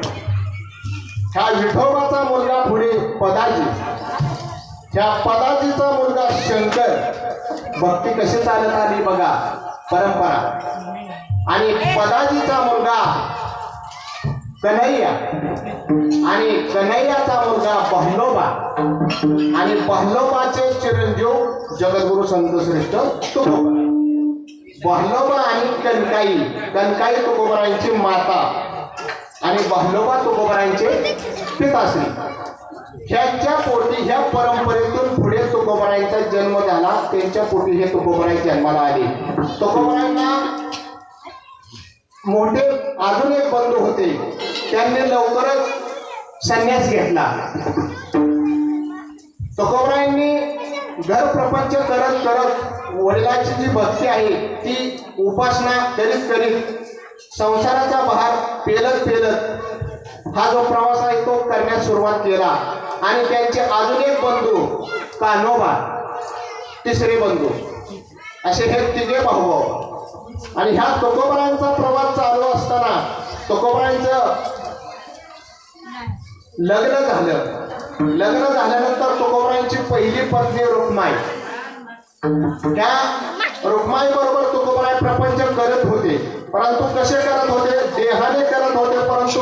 ह्या विठोबाचा मुलगा पुढे पदाजी, ह्या पदाजीचा मुलगा शंकर. भक्ती कशी चालत आली बघा, परंपरा. आणि पदाजीचा मुलगा कन्हैया आणि कन्हैयाचा मुलगा बहलोबा आणि बहलोबाचे चिरंजीव जगद्गुरु संत श्रेष्ठ तुकोबा. बहलोबा आणि कणकाई, कणकाई तुकोबरायांची माता आणि बहलोबा तुकोबरायांचे पिताश्री, ह्यांच्या पोटी ह्या परंपरेतून पुढे तुकोबरायांचा जन्म झाला. त्यांच्या पोटी हे तुकोबराय जन्माला आले. तुकोबरायांना मोठे अजून एक बंधू होते, त्यांनी लवकरच संन्यास घेतला. तुकोबरायांनी घर प्रपंच करत करत वडिलांची जी भक्ती आहे ती उपासना करीत करीत संसाराचा भार पेलत पेलत हा जो प्रवास आहे तो करण्यास सुरुवात केला. आणि त्यांचे अजून एक बंधू कान्होबा, तिसरे बंधू, असे हे तिघे भाऊ. आणि ह्या तुकोबरायांचा प्रवास चालू असताना तुकोबरायांचं लग्न झालं. लग्न झाल्यानंतर तुकोबरायांची पहिली पत्नी रुक्माई, त्या रुक्माई बरोबर तुकोबराय प्रपंच करत होते. परंतु कसे करत होते? देहाने करत होते, परंतु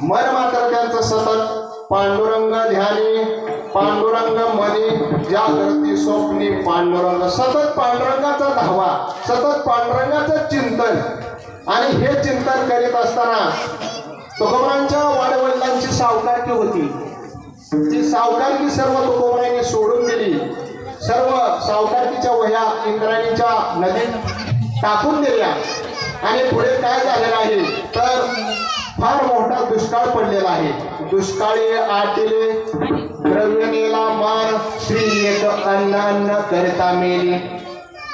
मन मात्र त्यांचं सतत पांडुरंग ध्यानी, पांडुरंग मनी, जागृती स्वप्नी पांडुरंग, सतत पांडुरंगाचा धावा, सतत पांडुरंगाचं चिंतन. आणि हे चिंतन करीत असताना तुकोबरायांच्या वडिलांची सावकारकी होती. ती सावकारकी सर्व तुकोबरायांनी सोडून दिली. सर्व सावकारकीच्या वह्या इंद्रायणीच्या नदीत टाकून दिल्या. आणि पुढे काय झालेलं आहे तर फार मोठा दुष्काळ पडलेला आहे. दुष्काळी आटिले द्रव्य नेला मान, श्री एक अन्न अन्न करता मेली.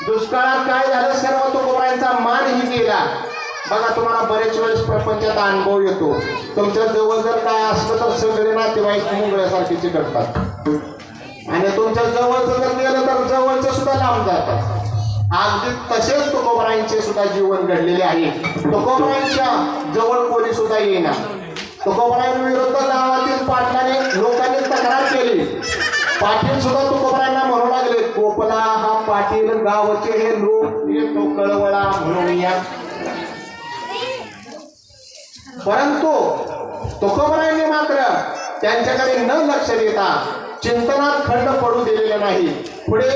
दुष्काळात काय झालं? सर्व तुकोबरायांचा मानही गेला. बघा, तुम्हाला बरेच वेळेस प्रपंचाचा अनुभव येतो. तुमच्या जवळ जर काय असलं तर सगळे नातेवाईक मुंगळ्यासारखे चिकटतात. आणि तुमच्या जवळचं जर गेलं तर जवळचं सुद्धा लांब जातात. अगदी तसेच तुकोबरायांचे सुद्धा जीवन घडलेले आहे. तुकोबरायांच्या जवळ कोणी सुद्धा येईना. तुकोबरायांविरुद्ध गावातील पाटलाने लोकांनी तक्रार केली. पाटील सुद्धा तुकोबरायांना म्हणू लागले, गोपला हा पाटील, गावचे हे लोक येतो कळवळा म्हणून या. परंतु तुकोबरायांनी मात्र त्यांच्याकडे न लक्ष देता चिंतनात खंड पडू दिलेले नाही. पुढे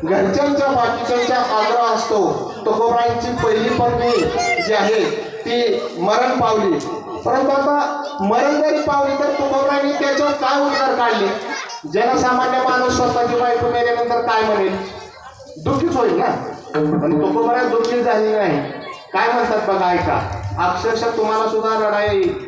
घरच्यांच्या बाकीच्यांचा आग्रह असतो. तुकोबरायांची पहिली पत्नी जी आहे ती मरण पावली. परंतु आता मरण जरी पावली तर तुकोबरायांनी त्याच्यावर काय उद्गार काढले? जनसामान्य माणूस स्वतःची बायको मेल्यानंतर काय म्हणेल? दुःखीच होईल ना. पण तुकोबराय दुःखी झाली नाही. काय म्हणतात बघा, ऐका. अक्षरशः तुम्हाला सुद्धा रडा येईल.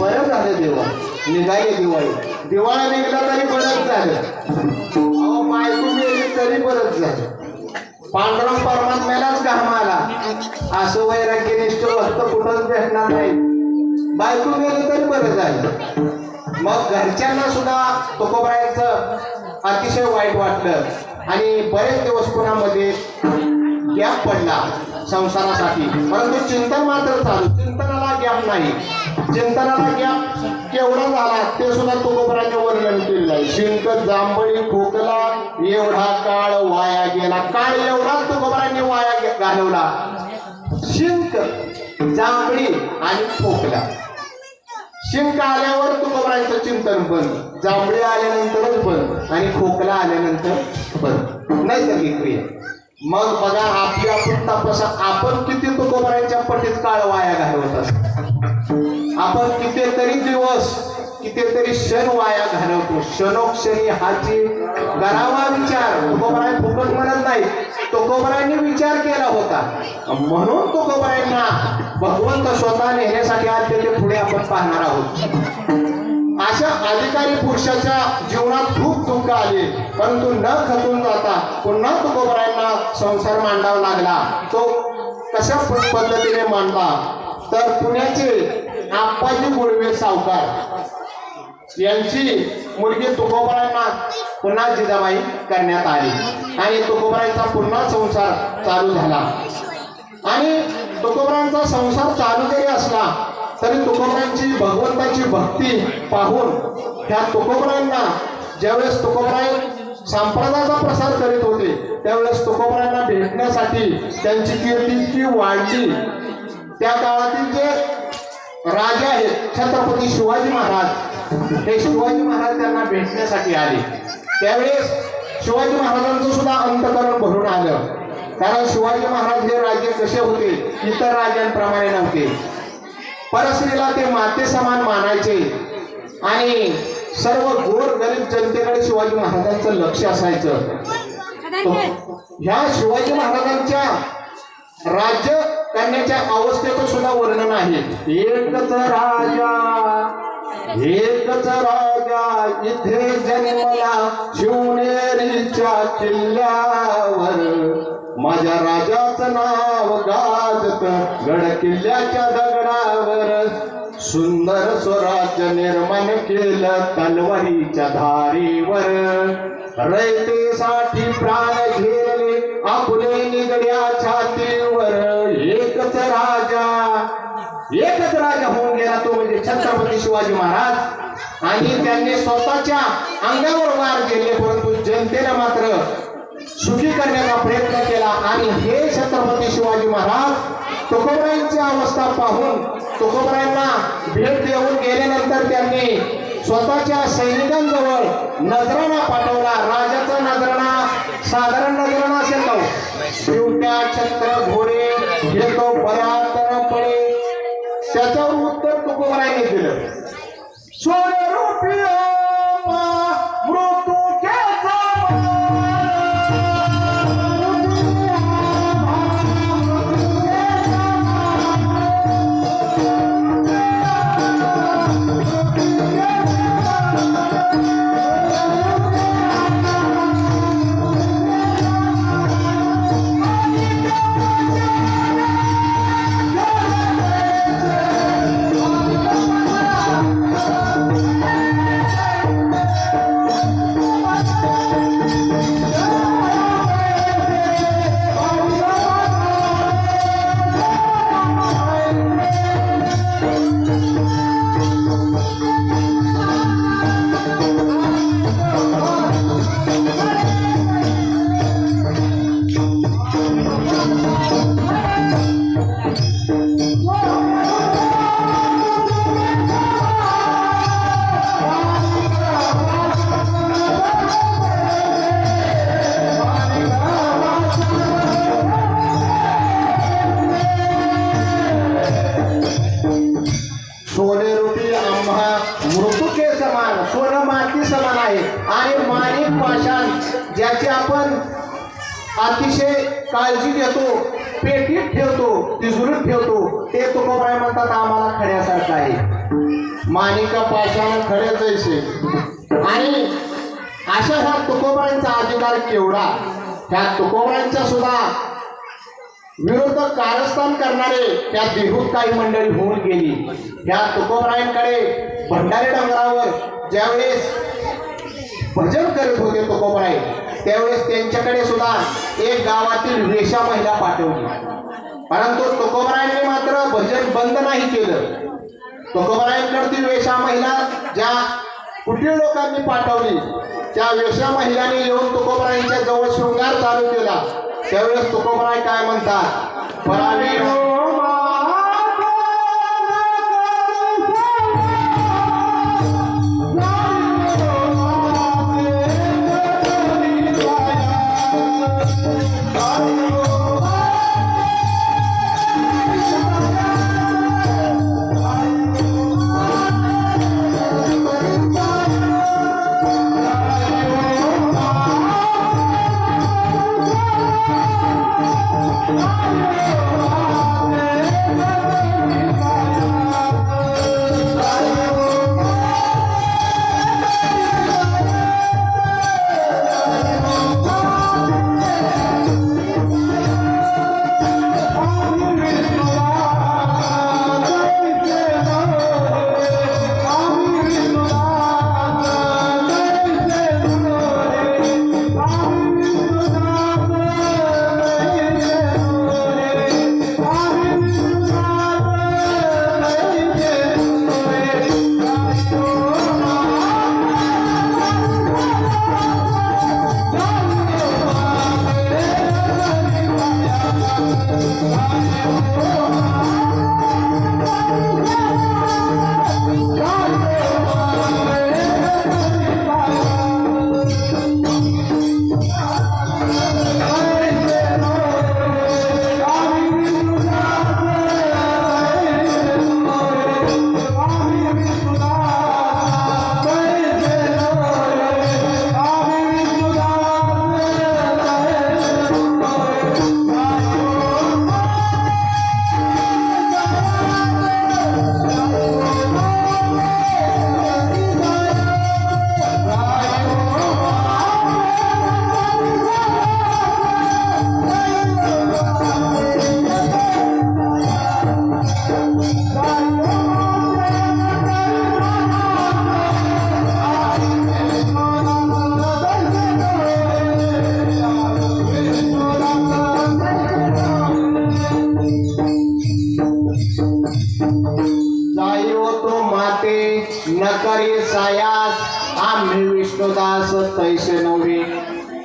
बरं झालं निघाली दिवाळी. दिवाळी निघला तरी बरंच झालं. अहो, बायको गेली तरी बरंच झालं. पांडुरंग परमात्म्यालाच घाम आला. असं वैराग्यनिष्ठ भक्त कुठंच भेटणार नाही. बायको गेली तरी बरं झालं. मग घरच्यांना सुद्धा तुकोबरायांचं अतिशय वाईट वाटलं. आणि बरेच दिवस कुणामध्ये गॅप पडला संसारासाठी. परंतु चिंतन मात्र चालू. चिंतनाला गॅप नाही. चिंतनाला गॅप केवढा झाला ते सुद्धा तुकोबरायांनी वर्णन केलेलं आहे. शिंक जांभळी खोकला एवढा काळ वाया गेला. काळ एवढा तुकोबरायांनी वाया घालवला. शिंक, जांभळी आणि खोकला. शिंक आल्यावर तुकोबरायांचं चिंतन बंद, जांभळी आल्यानंतरच बंद आणि खोकला आल्यानंतर बंद. नैसर्गिक क्रिया. मग बघा आपली आपण तपासा, आपण किती तुकोबारायांच्या पटीत काळ वाया घालवत असतो. आपण कितीतरी दिवस कितीतरी क्षण वाया घालवतो. क्षणोक्षणी हाची करावा विचार. तुकोबाराय फुकट म्हणत नाही, तुकोबारायांनी विचार केला होता म्हणून तुकोबारायांना भगवंत स्वतः नेण्यासाठी आज त्याचे पुढे आपण पाहणार आहोत. अशा अधिकारी पुरुषाच्या जीवनात खूप दुःख आले, परंतु न खचून जाता पुन्हा तुकोबारायांना संसार मांडावा लागला. तो कशा पद्धतीने मांडला तर पुण्याचे आप्पाजी गुळवे सावकार यांची मुलगी तुकोबारायांना पुन्हा जिजाबाई करण्यात आली आणि तुकोबारायांचा पुन्हा संसार चालू झाला. आणि तुकोबारायांचा संसार चालू जरी असला तरी तुकोबारायांची भगवंताची भक्ती पाहून ह्या तुकोबारायांना ज्यावेळेस तुकोबाराय संप्रदायाचा प्रसार करीत होते त्यावेळेस तुकोबारायांना भेटण्यासाठी त्यांची कीर्ती इतकी वाढली. त्या काळातील जे राजे आहेत छत्रपती शिवाजी महाराज, हे शिवाजी महाराज त्यांना भेटण्यासाठी आले. त्यावेळेस शिवाजी महाराजांचं सुद्धा अंतकरण भरून आलं, कारण शिवाजी महाराज हे राजे कसे होते, इतर राजांप्रमाणे नव्हते. परस्त्रीला ते माते समान मानायचे आणि सर्व गोर गरीब जनतेकडे शिवाजी महाराजांचं लक्ष असायचं. ह्या शिवाजी महाराजांच्या राज्य करण्याच्या अवस्थेचं सुद्धा वर्णन आहे. एकच राजा इथे जन्मला शिवनेरीच्या किल्ल्यावर, माझ्या राजाचं नाव गाजत गड किल्ल्याच्या दगडावर, सुंदर स्वराज्य निर्माण केलं तलवारीच्या धारीवर, रयतेसाठी प्राण घेरले आपले निगड्या छातीवर. एकच राजा होऊन गेला तो म्हणजे छत्रपती शिवाजी महाराज. आणि त्यांनी स्वतःच्या अंगावर वार केले, परंतु जनतेला मात्र सुखी करण्याचा प्रयत्न केला. आणि हे छत्रपती शिवाजी महाराज तुकोबारायांची अवस्था पाहून तुकोबारायांना भेट देऊन गेल्यानंतर त्यांनी स्वतःच्या सैनिकांजवळ नजराणा पाठवला. राजाचा नजराणा साधारण नजराणा असेल तो शिवट्या छत्र घोडे घेतो परातरपणे, त्याच्यावर उत्तर तुकोबारायांनी दिलं. सोनेरूपी मृत्यू ज्याची आपण अतिशय काळजी घेतो, पेटीत ठेवतो, तिजोरीत ठेवतो, ते तुकोबाराय म्हणतात आम्हाला खड्यासारखं आहे. माणिका पाषाण खडे जैसे. आणि अशा ह्या तुकोबारायांचा अधिकार केवढा. ह्या तुकोबारायांच्या सुद्धा विरुद्ध कारस्थान करणारे त्या देहूत काही मंडळी होऊन गेली. ह्या तुकोबारायांकडे भंडारी डोंगरावर ज्यावेळेस भजन करत होते तुकोबाराय, त्यावेळेस त्यांच्याकडे सुद्धा एक गावातील वेश्या महिला पाठवली. परंतु तुकोबारायांनी मात्र भजन बंद नाही केलं. तुकोबारायांकडे वेश्या महिला ज्या कुटील लोकांनी पाठवली, त्या वेश्या महिलांनी येऊन तुकोबारायांच्या जवळ शृंगार चालू केला. त्यावेळेस तुकोबाराय काय म्हणतात, परावी Oh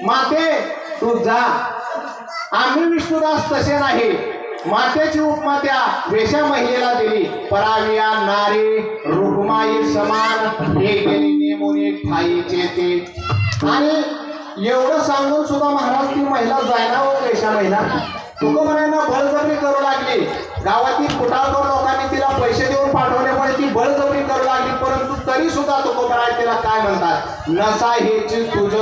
माते तू जा. आम्ही विष्णुदास तसे नाही. मातेची उपमा त्या वेश्या महिलेला दिली. पराविया नारी रुक्माई समान हे गेली नेमून एक ठाईचे ते. आणि एवढं सांगून सुद्धा महाराज ती महिला जायना व वेश्या महिला तुकोबरायांना बळजबरी करू लागली. गावातील कुटाळखोर लोकांनी तिला पैसे देऊन पाठवल्यामुळे ती बळजबरी करू लागली. परंतु तरी सुद्धा तुकोबराय तिला काय म्हणतात, नसा हेची तुझ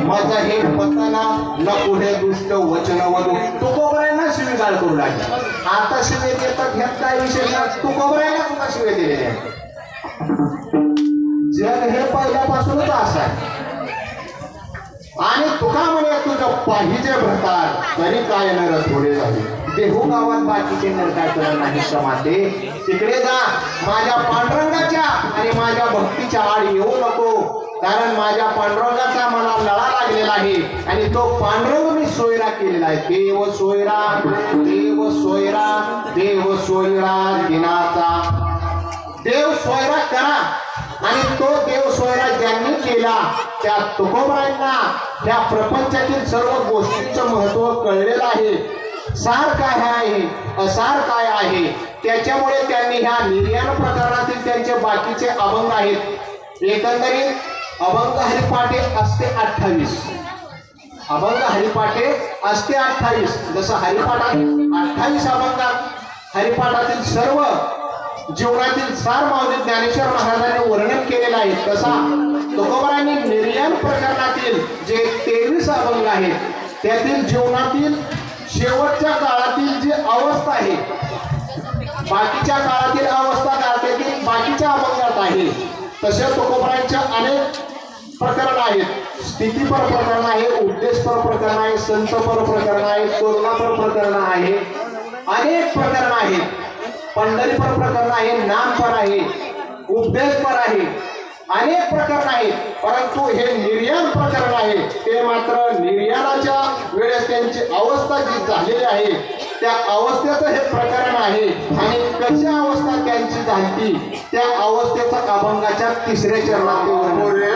मज हे पतना न पुढे दुष्ट वचन वधू. तुकोबरायांना शिवीगाळ करू लागली. आता शिवे देतात ह्यात काय विशेष नाही. तुकोबरायांना सुद्धा शिवे दिलेले आहे. जग हे पहिल्यापासूनच असं आहे. आणि तुका म्हणे तुझं पाहिजे भरतात तरी काय नर थोडे झाले. देहू गावात बाकीचे नर काय करणार नाही समाते. तिकडे जा. माझ्या पांडुरंगाच्या आणि माझ्या भक्तीच्या आड येऊ नको. कारण माझ्या पांडुरंगाचा मला लळा लागलेला आहे आणि तो पांडुरंग मी सोयरा केलेला आहे. देव सोयरा देव सोयरा देव सोयरा दिनाचा. देव सोयरा करा. आणि तो देव सोयरा ज्यांनी केला त्या तुकोबरायांना त्या प्रपंचातील सर्व गोष्टींचं महत्व कळलेलं आहे. सार काय आहे असार काय आहे त्याच्यामुळे त्यांनी ह्या निर्याण प्रकरणातील त्यांचे बाकीचे अभंग आहेत. एकंदरीत अभंग हरिपाठे असते 28. अभंग हरिपाठे असते 28. जसं हरिपाठात 28 अभंगात हरिपाठातील सर्व जीवनातील सार माऊली ज्ञानेश्वर महाराजांनी वर्णन केलेलं आहे. तसा तुकोबरायांनी निर्याण प्रकरणातील जे 23 अभंग आहेत त्यातील जीवनातील शेवटच्या काळातील जी अवस्था आहे, बाकीच्या काळातील अवस्था त्यातील बाकीच्या अभंगात आहे. तसे तुकोबरायांच्या अनेक प्रकरण आहेत. स्थितीपर प्रकरण आहे, उपदेशपर प्रकरण आहे, संतपर प्रकरण आहे, करुणापर प्रकरण आहे, अनेक प्रकरण आहेत. पंढरीपर प्रकरण आहे, नामपर आहे, उपदेशपर आहे, अनेक प्रकरण आहेत. परंतु हे निर्याण प्रकरण आहे ते मात्र निर्याणाच्या वेळेस त्यांची अवस्था जी झालेली आहे त्या अवस्थेचं हे प्रकरण आहे. आणि कशी अवस्था त्यांची झाली त्या अवस्थेचा अभंगाच्या 3ऱ्या चरणात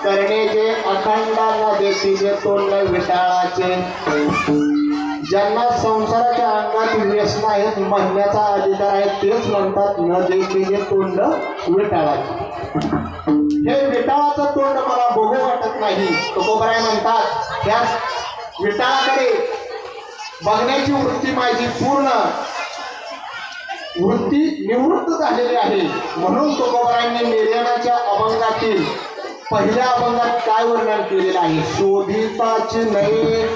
करण्याचे अखंड न देतीचे तोंड विटाळाचे. ज्यांना संसाराच्या अंगात व्यसन आहेत म्हणण्याचा अधिकार आहे तेच म्हणतात न देतीचे तोंड विटाळाचे. हे विटाळाचं तोंड मला बघू वाटत नाही. तुकोबराय म्हणतात त्या विटाळाकडे बघण्याची वृत्ती माझी पूर्ण वृत्ती निवृत्त झालेली आहे. म्हणून तुकोबरायांनी निर्याणाच्या अभंगातील पहिल्या अभंगात काय वर्णन केलेलं आहे. शोधिताची नये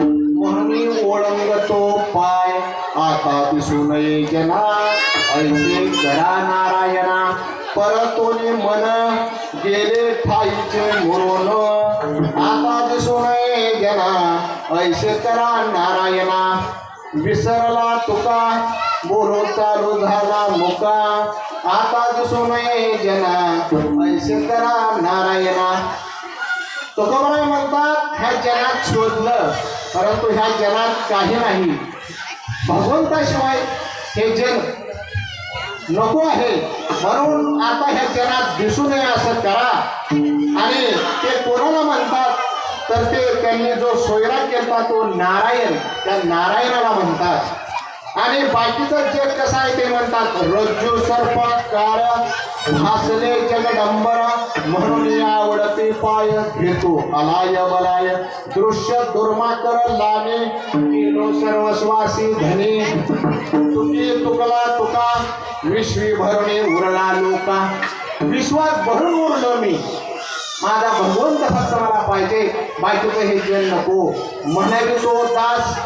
म्हणून ओळंगतो पाय आता दिसू नये जना ऐसे करा नारायणा परतोने मन गेले ठाईचे मुरून आता दिसू नये जना ऐसे करा नारायणा विसरला तुका बोलो चालू झाला मुका आता दिसू नये जना ऐसे करा नारायणा. तुकोबराय म्हणतात ह्या जनात शोधलं परंतु ह्या जनात काही नाही. भगवंताशिवाय हे जन नको आहे म्हणून आता ह्या जनात दिसू नये असं करा. आणि ते कोणाला म्हणतात तर ते त्यांनी जो सोयरा केला तो नारायण त्या नारायणाला म्हणतात. आणि बाकीचं जग कसं आहे ते म्हणतात रज्जू सर्प कार भासले जगडंबर म्हणून आवडते पाय घेतो अलाय बलाय दृश्य दुर्माकर लाने केलो सर्वस्वासी धनी तुकी तुकला तुका विश्वी भरणे उरला लोका. विश्वात भरून उरलो मी माझा भगवंत फक्त मला पाहिजे बाकीचं हे जन नको. म्हणावी तो दास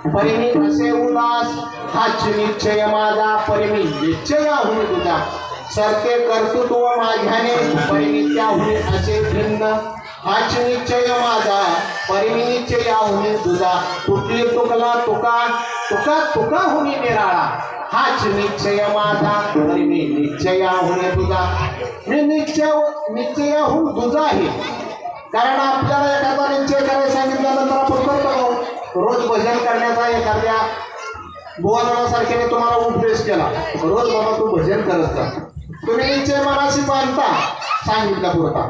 परिमी असे उदास हाच निश्चय माझा परिमी निश्चय होणे तुझा सरते कर्तृत्व माझ्याने परिमी त्याहुने असे भिन्न हाच निश्चय माझा परिमी निश्चय होणे तुझा तुकी तुकला तुका तुका तुका होणे निराळा हाच निश्चय माझा परिमी निश्चय होणे तुझा. मी निश्चयाहून तुझा आहे. कारण आपल्याला एखादा निश्चय करायला सांगितल्यानंतर आपण करतो. रोज भजन करण्याचा एखाद्या बुवासारख्याने तुम्हाला उपदेश केला रोज बाबा तू भजन करत जा तुम्ही निश्चय मनाशी बांधता सांगितला पुरता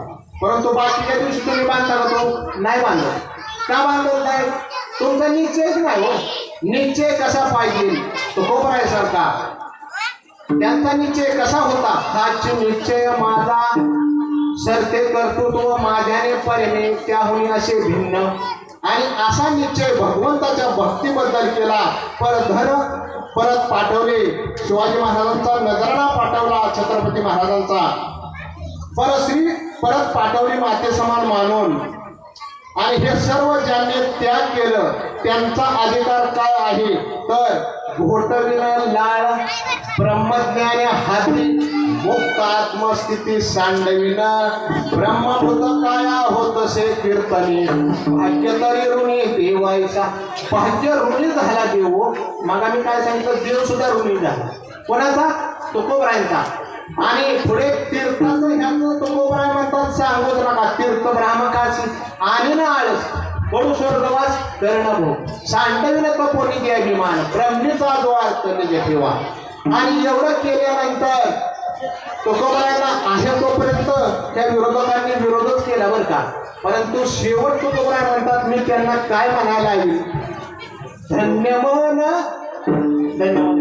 परंतु बाकीच्या दिवशी तुम्ही बांधता का तो नाही बांधत. का बांधत नाही तुमचा निश्चयच नाही हो. निश्चय कसा पाहिजे तो तुकोबराय सारखा त्यांचा निश्चय कसा होता हाच निश्चय माझा सरते कर्तृत्व माझ्याने परिमे त्याहुनी असे भिन्न. आणि असा निश्चय भगवंताच्या भक्तीबद्दल केला. परत पाठवले शिवाजी महाराजांचा नजराणा पाठवला छत्रपती महाराजांचा परत पाठवली माते समान मानून. आणि हे सर्व ज्यांनी त्याग केलं त्यांचा अधिकार काय आहे तर घोटविन लाळ ब्रह्मज्ञाने हाती मुक्त आत्मस्थिती सांडविन ब्रह्मभूत काया होतसे कीर्तनी भाग्य तरी ऋणी देवायचा. भाग्य ऋणी झाला देव. मग आम्ही काय सांगितलं देव सुद्धा ऋणी झाला. कोणाचा तुकोबरायांचा. आणि पुढे तीर्थाचं ह्याचं तुकोबराय म्हणतात सांगूच नका तीर्थ ब्राह्मकाची आणि ना आळस पडू स्वर्गवास कर्ण भोग सांडविन कपोनी द्या विमान ब्रह्मीचा जो अर्थ निज ठेवा. आणि एवढं केल्यानंतर तुकोबरायला आहे तोपर्यंत त्या विरोधकांनी विरोधच केला बरं का. परंतु शेवट तुकोबराय म्हणतात मी त्यांना काय म्हणायला हवी धन्यमन धन्यवाद.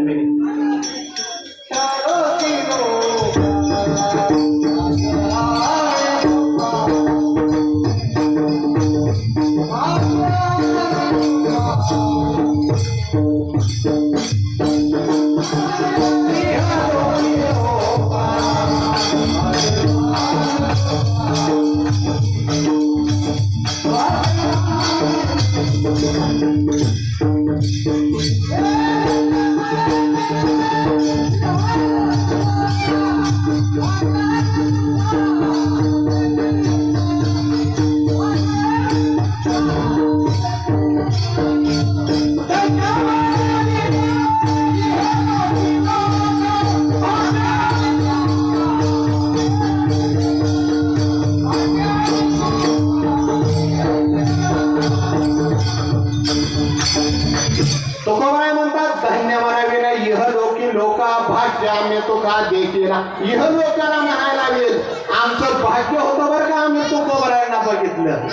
केला. इह लोकांना म्हणायला लागेल आमचं भाग्य होतं बरं का आम्ही तुकोबरायांना बघितलं.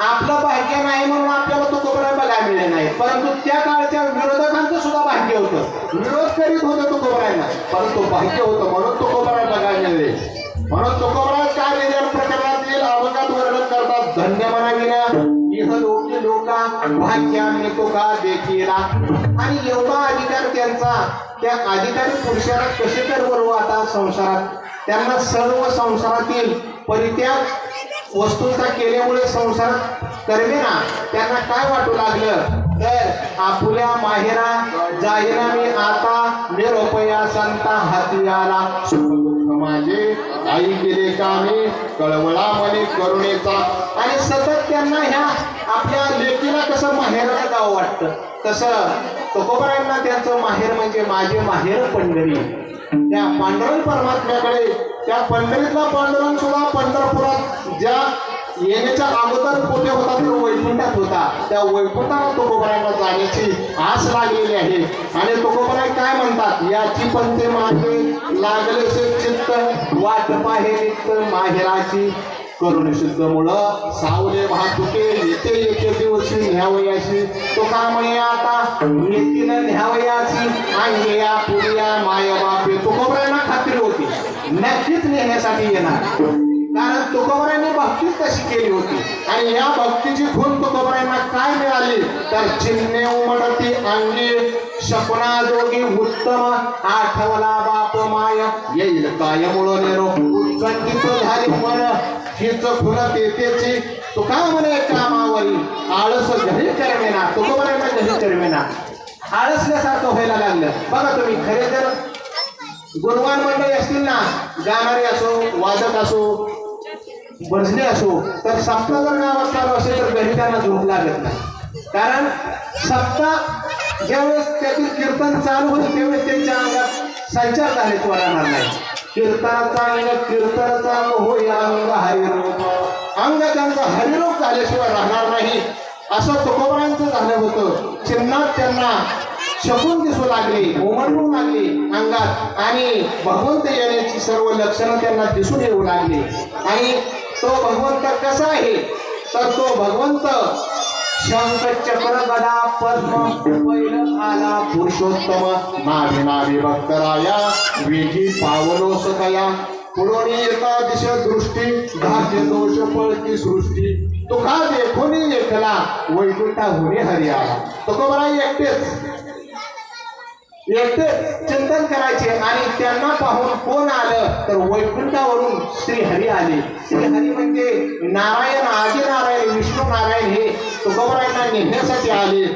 आपलं भाग्य नाही म्हणून आपल्याला तुकोबराय बघायला मिळाले नाही, परंतु त्या काळच्या विरोधकांचं सुद्धा भाग्य होतं. विरोध करीत होतं तुकोबरायांना, परंतु भाग्य होतं म्हणून तुकोबराय बघायला मिळाले. म्हणून तुकोबराय काय निर्णय प्रकरणातील अभंगात वर्णन करतात. धन्य म्हणाविना इह लोकी लोका भाग्याने तुका देखीला. आणि एवढा अधिकार त्यांचा, त्या अधिकारी पुरुषाला कसे कर बरोबर आता संसारात त्यांना सर्व संसारातील परित्याग वस्तूंचा केल्यामुळे संसारात करमेना त्यांना काय वाटू लागलं तर आपुल्या माहेरा जाईना मी आता निरोपया संता हाती आला. माझे आई गेले कामी कळवळा मने करुणेचा. आणि सतत त्यांना ह्या आपल्या लेकीला कसं माहेरला गाव वाटतं तसं तुकोबरायांना त्यांचं माहेर म्हणजे माझे माहेर पंढरी. त्या पांडुरंग परमात्म्याकडे, त्या पंढरीतला पांडुरंग सुद्धा पंढरपुरात ज्या येण्याच्या अगोदर कुठे होता तर वैकुंठात होता. त्या वैकुंठाला तुकोबरायांना जाण्याची आस लागलेली आहे. आणि तुकोबराय काय म्हणतात, याची पंथे मागे लागलेसे चित्त वाट पाहेनित माहेराची करुण शुद्ध मुळं सावले भातुके येते येते दिवशी न्यावयाशी. तो का म्हणे आता येतील न्यावयाची आणि या पुरिया माय बापे. तुकोबरायांना खात्री होती नक्कीच नेण्यासाठी येणार, कारण तुकोबरायांनी भक्ती तशी केली होती. आणि या भक्तीची खून तुकोबरायांना काय मिळाली तर चिन्हे उमटती अंगी शकुना जोगी उत्तम आठवला बाप माय येईल काय मुळ नेरो उत्कंठित झाली मन हिच खुन तेतेची. तुका म्हणे कामावरी आळस घरी करमेना. तुकोबरायांना घरी करमेना आळसल्यासारखं व्हायला लागलं. बघा तुम्ही खरे जर गुणवान मंडळी असतील ना, गाणारे असो वादक असो भजने असो, तर सप्ताह जर गावात चालू असेल तर घरी त्यांना झोप लागत नाही. कारण सप्ताह ज्यावेळेस त्यातील कीर्तन चालू होईल त्यावेळेस त्यांच्या अंगात संचार झाले तो राहणार नाही. कीर्तनाचा कीर्तनाचा होय अंग हरिरूप. अंग त्यांचा हरिरूप झाल्याशिवाय राहणार नाही. असं तुकोबरायांचं झालं होतं. चिन्हात त्यांना शकून दिसू लागले, उमटू लागले अंगात आणि भगवंत येण्याची सर्व लक्षणं त्यांना दिसून येऊ लागली. आणि तो भगवंत कसा आहे तर तो भगवंत शंख चक्र गदा पद्म पैल आला पुरुषोत्तम नाभि नाभि भक्तराया वेगी पावलो सकया. पुढोनी एका दिश दृष्टी धार्य दोष पळती सृष्टी. तुका देखोनी एकला वैकुंठा होणे हरी आला. तुकोबराय एकटेच चिंतन करायचे आणि त्यांना पाहून कोण आलं तर वैकुंठावरून श्रीहरी आले. श्रीहरी म्हणजे नारायण, आदी नारायण, विष्णू नारायण हे तुकोबरायांना नेण्यासाठी आले.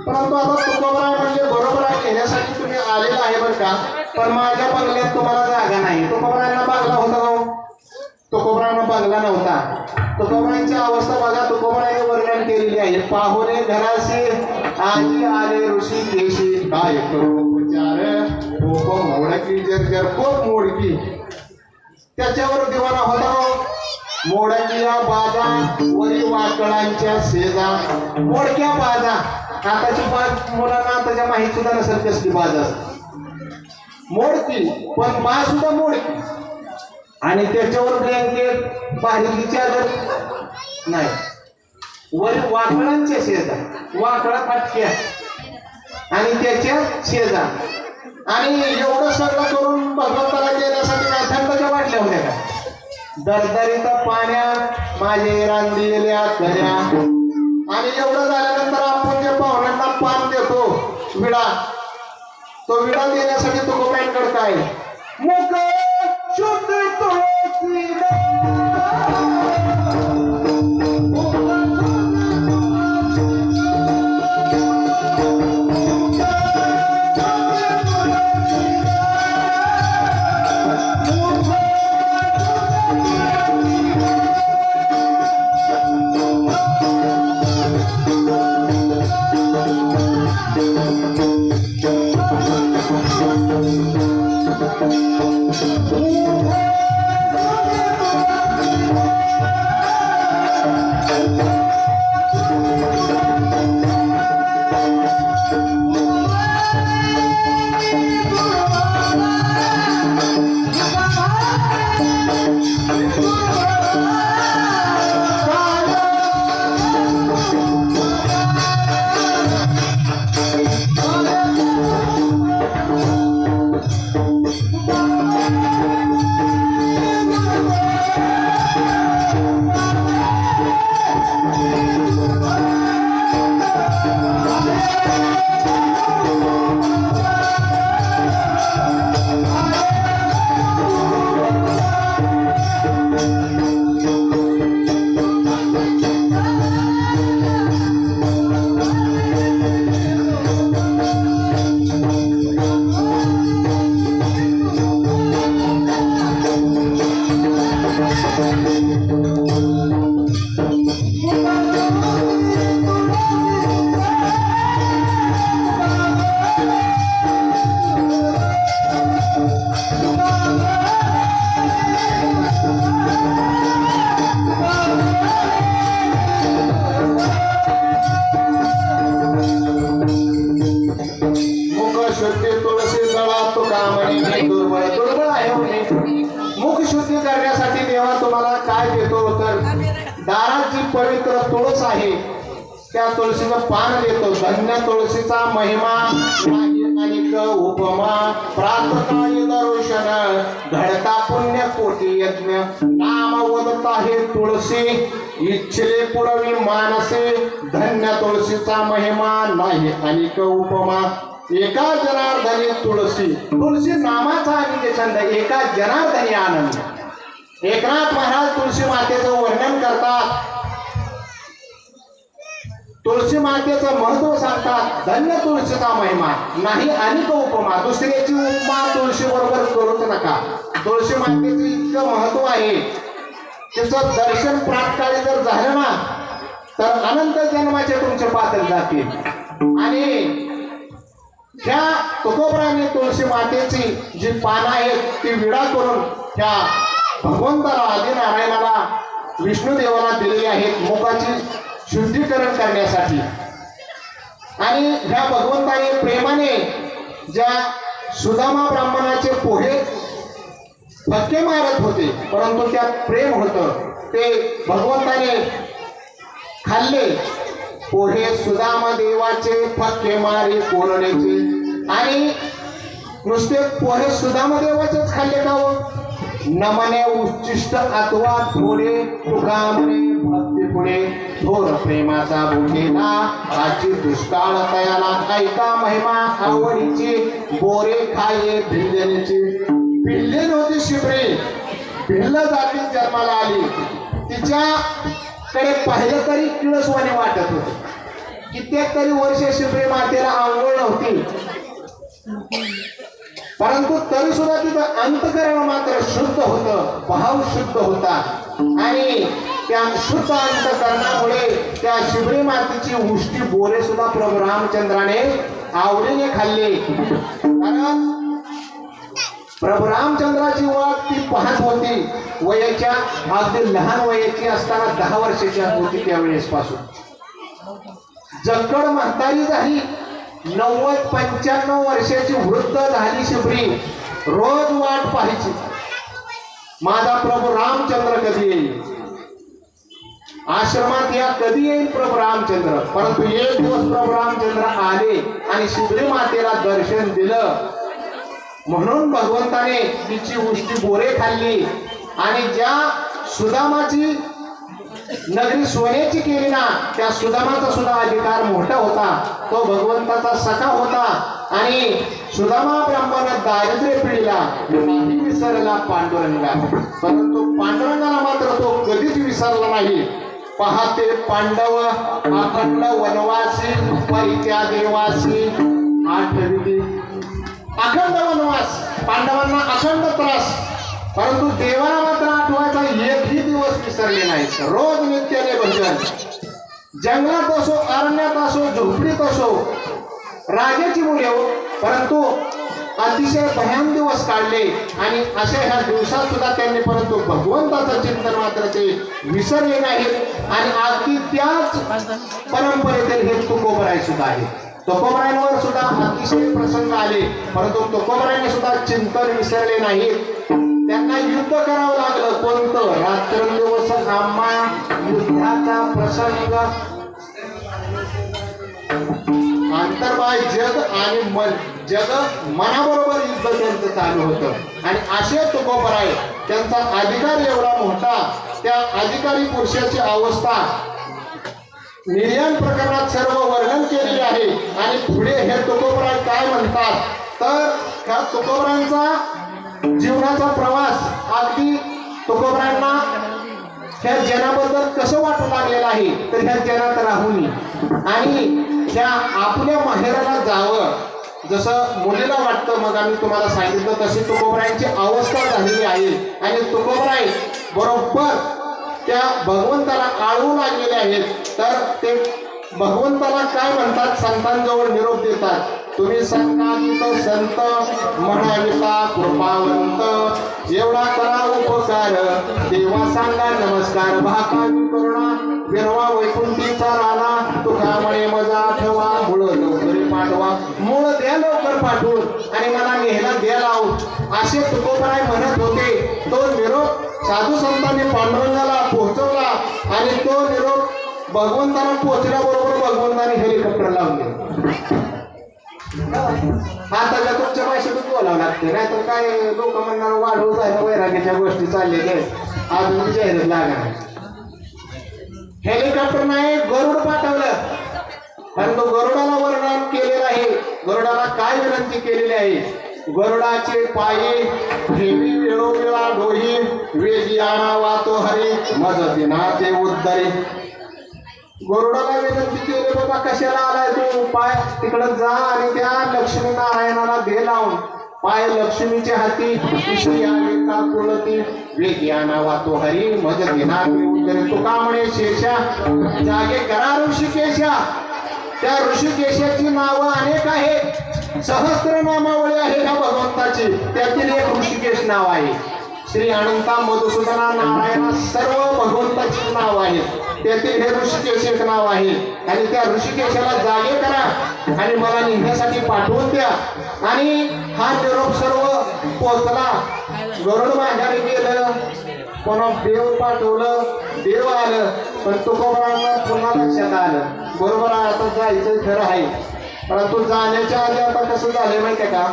परंतु आता तुकोबराय म्हणजे बरोबर आहे, नेण्यासाठी तुम्ही आलेला आहे बरं का, पण माझ्या बंगल्यात तुम्हाला जागा नाही. तुकोबरायांना बांगला होता का? तुकोबरायांना बांगला नव्हता. तुकोबरायांची अवस्था बघा, तुकोबरायांनी वर्णन केलेली आहे. पाहुणे घराशी आजी आले ऋषी केशी काय करू उपचार कोप मोडकी जर कोप मोडकी. त्याच्यावर दिवाना होता मोडकिया बाजा वरी वाकळांच्या शेजा. मोडक्या बाजा आताची बाज मुलांना आताच्या माहिती सुद्धा नसेल कसली बाज असते. मोडकी पण बाज सुद्धा मोडकी. आणि त्याच्यावर ब्लँकेट बाहेरची चादर नाही, वर वाकळांच्या शेजा, वाकळा फाटक्या आणि त्याच्या शेजा. आणि एवढं सगळं करून भगवंताला देण्यासाठी काय थंडच्या वाटल्या होत्या का? दरदरीत पाण्यात माझे रांदिलेल्या कऱ्या. आणि एवढं झाल्यानंतर आपण जे पाहुण्यांना पान देतो विडा, तो विडा देण्यासाठी तो गोपांकडे काय मुख शुद्ध आहे त्या तुळशीचं पान देतो. धन्य तुळशीचा महिमा नाही अनेक उपमा. प्रातकाळी दर्शन घडता पुण्य कोटी यज्ञ. नाम वदत आहे तुळशी इच्छिले पुरवी मानसे. धन्य तुळशीचा महिमा नाही अनेक उपमा. एका जनार्दनी तुळशी. तुळशी नामाचा आणि छंद एका जनार्दनी आनंद. एकनाथ महाराज तुळशी मातेचं वर्णन करतात. तुळशी मातेचं महत्व सांगतात. धन्य तुळशीचा महिमा नाही अनेक उपमा. दुसऱ्याची उपमा तुळशी बरोबर करूच नका. तुळशी मातेचं इतकं महत्व आहे. तिचं दर्शन प्रातकाळी जर झालं ना तर अनंत जन्माचे तुमचे पातळ जातील. आणि ह्या तुकोबराने तुळशी मातेची जी पानं आहेत ती विडा करून त्या भगवंताला आदिनारायणाला विष्णुदेवाला दिलेली आहेत मुखाची शुद्धीकरण करण्यासाठी. आणि ह्या भगवंताने प्रेमाने ज्या सुदामा ब्राह्मणाचे पोहे फक्के मारत होते परंतु त्यात प्रेम होतं ते भगवंताने खाल्ले. पोहे सुदामा देवाचे फक्के मारी कोरण्याचे. आणि नुसते पोहे सुदामा देवाचेच खाल्ले का हो? नमने उच्चिष्ट अथवा थोडे तुका म्हणे भक्ती पुढे. थोर प्रेमाचा बुकेला आजी दुष्काळ तयाला. ऐका महिमा आवडीची बोरे खाये भिल्लेची. भिल्ले नव्हती शिबरे. भिल्ल जाती जन्माला आली. तिच्याकडे पाहिलं तरी किळसवाने वाटत होते. कित्येक तरी वर्ष शिबरे मातेला आंघोळ नव्हती परंतु तरी सुद्धा तिथं अंतकरण मात्र शुद्ध होतं. भाव शुद्ध होता. आणि त्या शुद्ध अंतकरणामुळे त्या शिबरी मातेची उष्टी बोरे सुद्धा प्रभू रामचंद्राने आवडीने खाल्ले. कारण प्रभू रामचंद्राची ओळख ती पाहत होती. वयाच्या अगदी लहान वयाची असताना 10 वर्षाची होती त्यावेळेस पासून. जक्कड म्हातारी झाली. 90-95 वर्षाची वृद्ध झाली शिबरी. रोज वाट पाहायची माझा प्रभू रामचंद्र कधी येईल. आश्रमात या कधी येईल प्रभू रामचंद्र. परंतु एक दिवस प्रभू रामचंद्र आले आणि शिबरी मातेला दर्शन दिलं. म्हणून भगवंताने तिची उष्टी बोरे खाल्ली. आणि ज्या सुदामाची नगरी सोन्याची केली ना त्या सुदामाचा सुद्धा अधिकार मोठा होता. तो भगवंताचा सखा होता. आणि सुदामा ब्राह्मण दारिद्र्य पिढीला नाही विसरला पांडुरंगा. परंतु पांडुरंगाला मात्र तो कधीच विसरला नाही. पाहते पांडव अखंड वनवासी परित्या देवासी. आठविती अखंड वनवास. पांडवांना अखंड त्रास परंतु देवाला मात्र आठवायचा एकही दिवस विसरले नाहीत. रोज नित्याने भजन. जंगलात असो अरण्यात असो झोपडीत असो राजाची मुले हो परंतु अतिशय भयान दिवस काढले. आणि अशा ह्या दिवसात सुद्धा त्यांनी परंतु भगवंताचं चिंतन मात्र ते विसरले नाहीत. आणि अगदी त्याच परंपरेतील हे तुकोबराय सुद्धा आहे. तुकोबरायांवर सुद्धा अतिशय प्रसंग आले परंतु तुकोबरायांनी सुद्धा चिंतन विसरले नाहीत. त्यांना युद्ध करावं लागलं. कोणतं? रात्रंदिवस आम्हा युद्धाचा प्रसंग. अंतर्बाह्य जग आणि मन. जग मनाबरोबर युद्ध त्यांचं चालू होतं. आणि असे तुकोबराय त्यांचा अधिकार एवढा मोठा. त्या अधिकारी पुरुषाची अवस्था निर्याण प्रकरणात सर्व वर्णन केलेले आहे. आणि पुढे हे तुकोबराय काय म्हणतात तर ह्या तुकोबरायांचा जीवनाचा प्रवास अगदी तुकोबरायांना ह्या जनाबद्दल कसं वाटू लागलेलं आहे तर ह्या जनात राहून आणि त्या आपल्या माहेराला जावं जसं मुलीला वाटतं. मग आम्ही तुम्हाला सांगितलं तशी तुकोबरायांची अवस्था झालेली आहे. आणि तुकोबराय बरोबर त्या भगवंताला आळवू लागलेले आहेत. तर ते भगवंताला काय म्हणतात? संतांजवळ निरोप देतात. तुम्ही संतांत संत म्हणाविता कृपावंत. एवढा करा उपकार देवा सांगा नमस्कार. भाकावी करुणा विरवा वैकुंठीचा राणा. तुका म्हणे मजा ठेवा मूळ लवकर पाठवा. मूळ द्या लवकर पाठवून आणि मला नेहला द्या लावून. असे तुकोबराय म्हणत होते. तो निरोप साधू संतांनी पांडुरंगाला पोहोचवला. आणि तो निरोप भगवंताला पोहोचल्याबरोबर भगवंताने हेलिकॉप्टर लावले. आता का तुमच्या भाषेतच बोलावं लागते, नाही तर काय लोक म्हणणार वाढवू जायला वैराग्याच्या गोष्टी चाललेल्या आहेत, अजून जाहिरात लागणार. हेलिकॉप्टर नाही गरुड पाठवलं, कारण तो गरुडाला वर्णन केलेलं आहे. गरुडाला काय विनंती केलेली आहे? गरुडाचे पायी ठेवी वेळोवेळा डोही, वेगी आणा वातो हरी मदतीना ते उद्धरे. गरुडाला विनंती केली, बाबा कशाला आलाय तू, पाय तिकडं जा आणि त्या लक्ष्मी नारायणाला दे लावून. पाय लक्ष्मीच्या हाती पिशवी आली का कुलती, वेगी आणा वातो हरी मदतीना ते उद्धरे. तू का म्हणे शेषा जागे करा ऋषिकेशा. त्या ऋषिकेशाची नावं अनेक आहेत, सहस्त्र नामावळी आहे ह्या भगवंताची, त्यातील एक ऋषिकेश नाव आहे. श्री अनंता मधुसूदना नारायणा सर्व भगवंताची नाव आहे, त्यातील हे ऋषिकेश एक नाव आहे. आणि त्या ऋषिकेशाला जागे करा आणि मला निघण्यासाठी पाठवून द्या. आणि हा निरोप सर्व पोचला. गरुड माघारी गेलं, कोणा देव पाठवलं, देव आलं, पण तुकोबरांना पुन्हा लक्षात आलं बरोबर आहे आता जायचं खरं आहे. परंतु जाण्याच्या आधी आता कसं झालंय माहितीये का,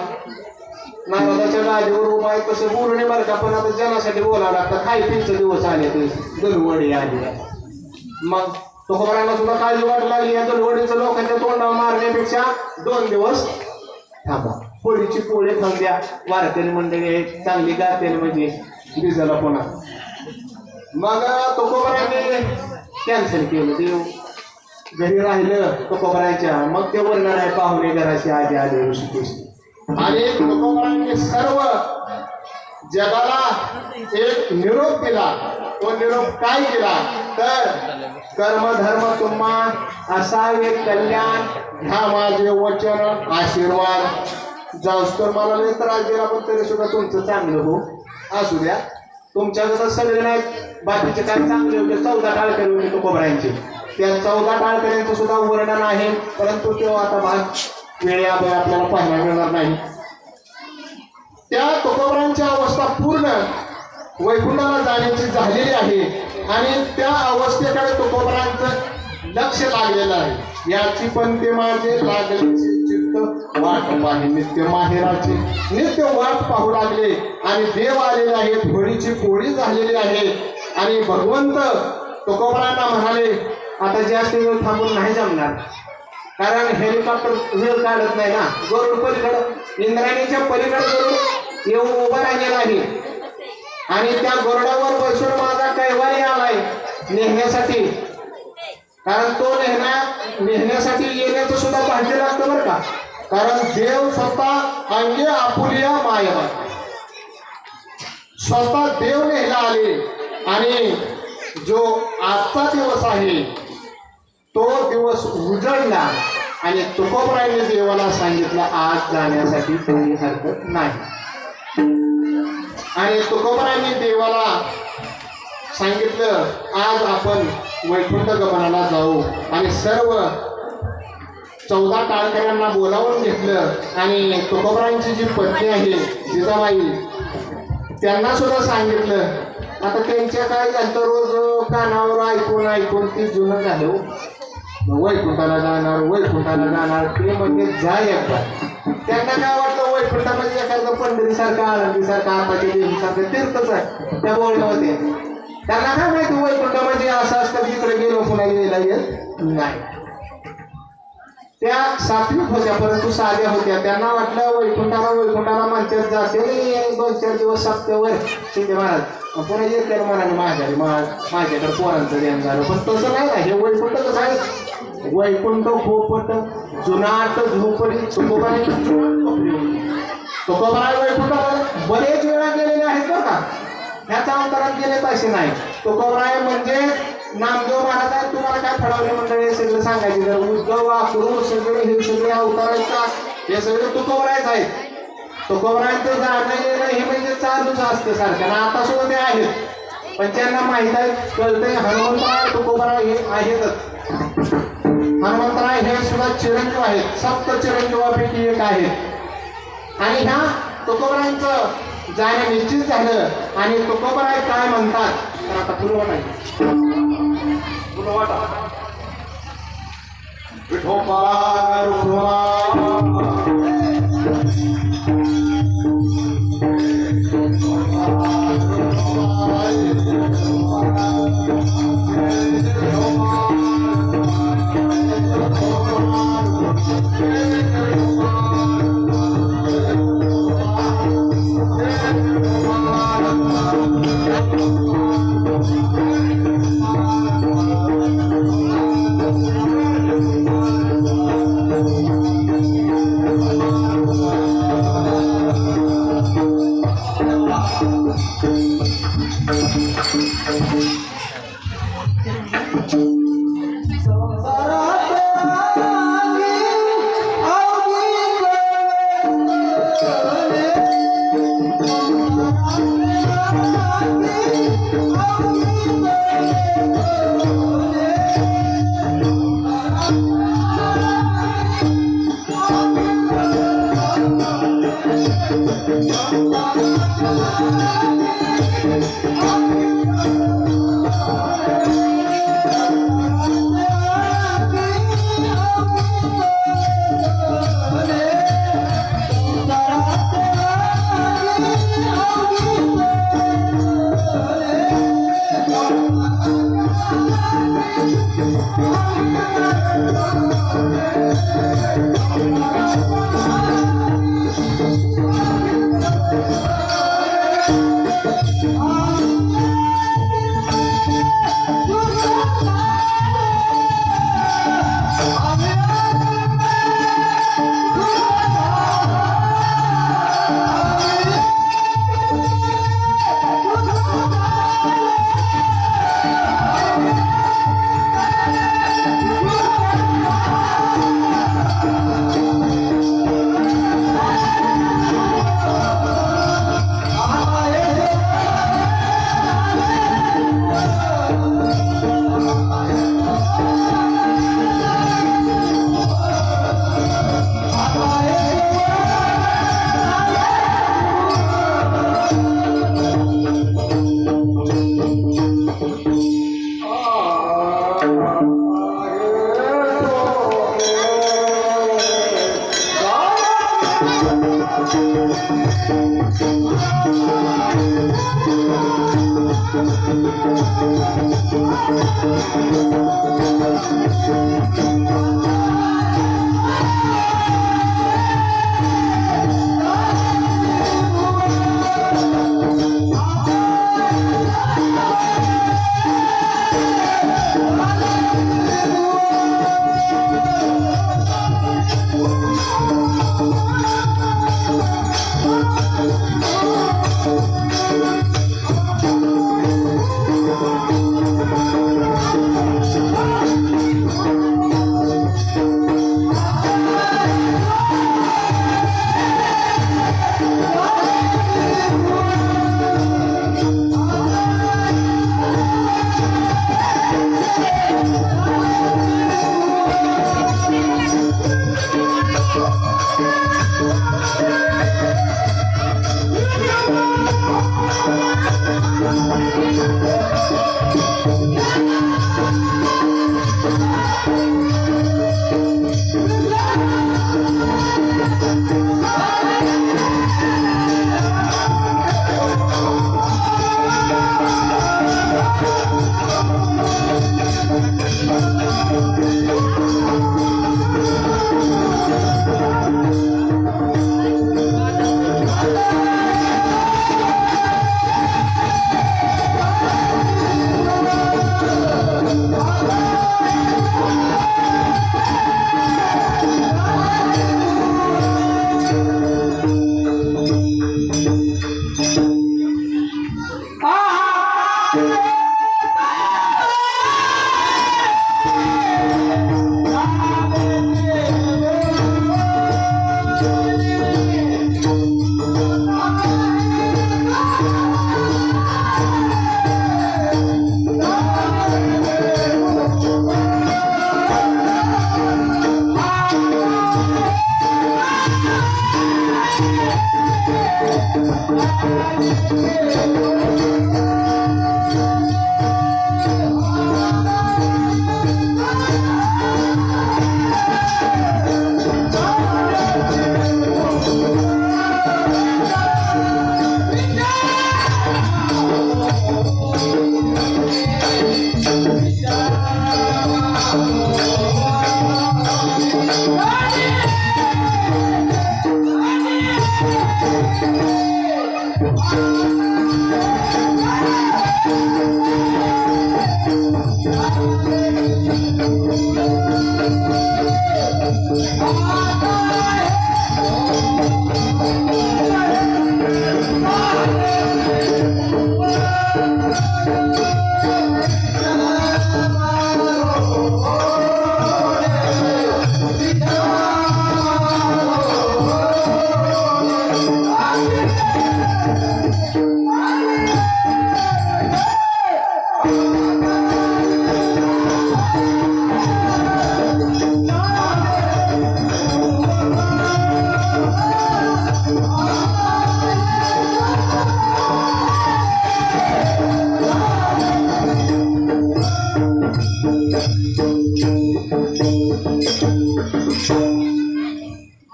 नारदाच्या गादीवर उभा आहे कसं बोलणे बरं का, पण आता जनासाठी बोलावं लागतं. खाय पिंच दिवस आले ते दलवडी आली. मग तुकोबरांना सुद्धा काळजी वाटू लागली, या दलवडीचं लोकांच्या तोंडावर मारण्यापेक्षा 2 दिवस थांबा, पोळीची पोळी खाऊन द्या. वारकरी मंडळी चांगली गातेल म्हणजे दिसायला पुन्हा. मग तुकोबरांनी कॅन्सल केलं, देव घरी राहिलं तुकोबरांच्या. मग ते वर्णन आहे पाहुणे घराशी आधी आले ऋषिकेश. आणि तुकोबरांनी सर्व जगाला एक निरोप दिला. तो निरोप काय दिला तर कर्म धर्म तुम्हा असावे कल्याण, घ्या माझे वचन आशीर्वाद. जाऊस तर मला लय त्रास दिला, पण तरी सुद्धा तुमचं चांगलं हो असू द्या. तुमच्याकडे सगळे नाहीत, बाकीचे काय चांगले होते. 14 टाळकरी होते तुकोबरांचे, त्या 14 टाळकऱ्यांचं सुद्धा वर्णन आहे, परंतु तो आता भाग वेळे आपल्याला पाहायला मिळणार नाही. त्या तुकोबरांची अवस्था पूर्ण वैकुंठाला जाण्याची झालेली आहे आणि त्या अवस्थेकडे तुकोबरांचं लक्ष लागलेलं आहे. याची पण ते माझे लागलेचे चित्त वाट पाहे नित्य माहेराची. नित्य वाट पाहू लागले आणि देव आलेले आहेत, होळीची पोळी झालेली आहे. आणि भगवंत तुकोबरांना म्हणाले आता जास्त वेळ थांबून नाही जमणार, कारण हेलिकॉप्टर वेळ काढत नाही ना. गरुड पलीकडं इंद्रायणीच्या पलीकडे गरुड येऊन उभा राहिलेला आहे आणि त्या गरुडावर बसून माझा कैवारी आलाय नेहण्यासाठी. कारण तो नेहण्यासाठी येण्याचं सुद्धा भाग्य लागतं बरं का, कारण देव स्वतः अंगे आपुलिया माया, स्वतः देव नेहला आले. आणि जो आजचा दिवस आहे तो दिवस उजळला आणि तुकोबरांनी देवाला सांगितलं आज जाण्यासाठी काही हरकत नाही. आणि तुकोबरांनी देवाला सांगितलं आज आपण वैकुंठ गमनाला जाऊ. आणि सर्व 14 टाळकऱ्यांना बोलावून घेतलं आणि तुकोबरांची जी पत्नी आहे जिजाबाई त्यांना सुद्धा सांगितलं. आता त्यांच्या काय झालं, रोज कानावर ऐकून ऐकून ती जुनं झालं, वैकुंठाला जाणार ते म्हणजे जाय एकदा. त्यांना काय वाटतं वैकुंठामध्ये एखादं पंढरीसारखं आनंदीसारखं आपाच्या देवीसारखं तीर्थच आहे त्या बोलण्यामध्ये. त्यांना काय माहिती वैकुंठ म्हणजे असं असतं तिकडे गेलो पुन्हा गेला येत नाही. त्या सात्विक होत्या परंतु साध्या होत्या. त्यांना वाटलं वैकुंठाला म्हणतात जाते 2-4 दिवस सप्त्यावर शिंदे महाराज पुन्हा येत म्हणाले माझ्याकडे पोरांचं ध्यान झालं. पण तसं नाही ना, हे वैकुंठ कसं आहे, वैकुंठ खोपट जुनाट झोपडी. तुकोबराय वैकुंठाला बरेच वेळा गेलेले आहेत बरं का, ह्याचा अंतरात गेले पैसे नाही. तुकोबराय म्हणजे नामदेव महाराज तुम्हाला काय ठरवले मंडळी सगळं सांगायचे, जर उद्धव अक्रूर सगळे हे सगळे अवतारांचा हे सगळे तुकोबरायच आहेत. तुकोबरायांचं जाणं गेलं हे म्हणजे चालूच असतं सारखं ना. आता सुद्धा ते आहेत, पण त्यांना माहीत आहे कळतंय हनुमंतराय तुकोबराय हे आहेतच. हनुमंतराय हे सुद्धा चिरंजीव आहेत, 7 चिरंजीवापैकी एक आहेत. आणि ह्या तुकोबरायांचं जाणं निश्चित झालं. आणि तुकोबराय काय म्हणतात तर आता पुरवठा विठोबा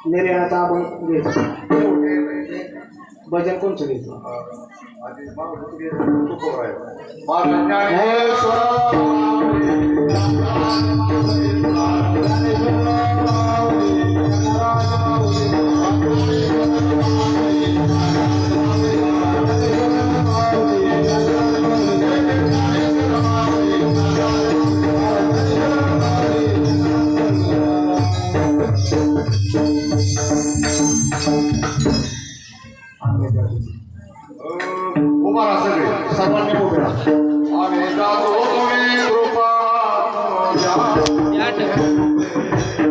मेरे आता आपण घ्यायचं भजन कोणचं घ्यायचं उभा राहा सगळे सर्वांनी उभे राहा. आम्ही जातो तुम्ही कृपा या ठिकाणी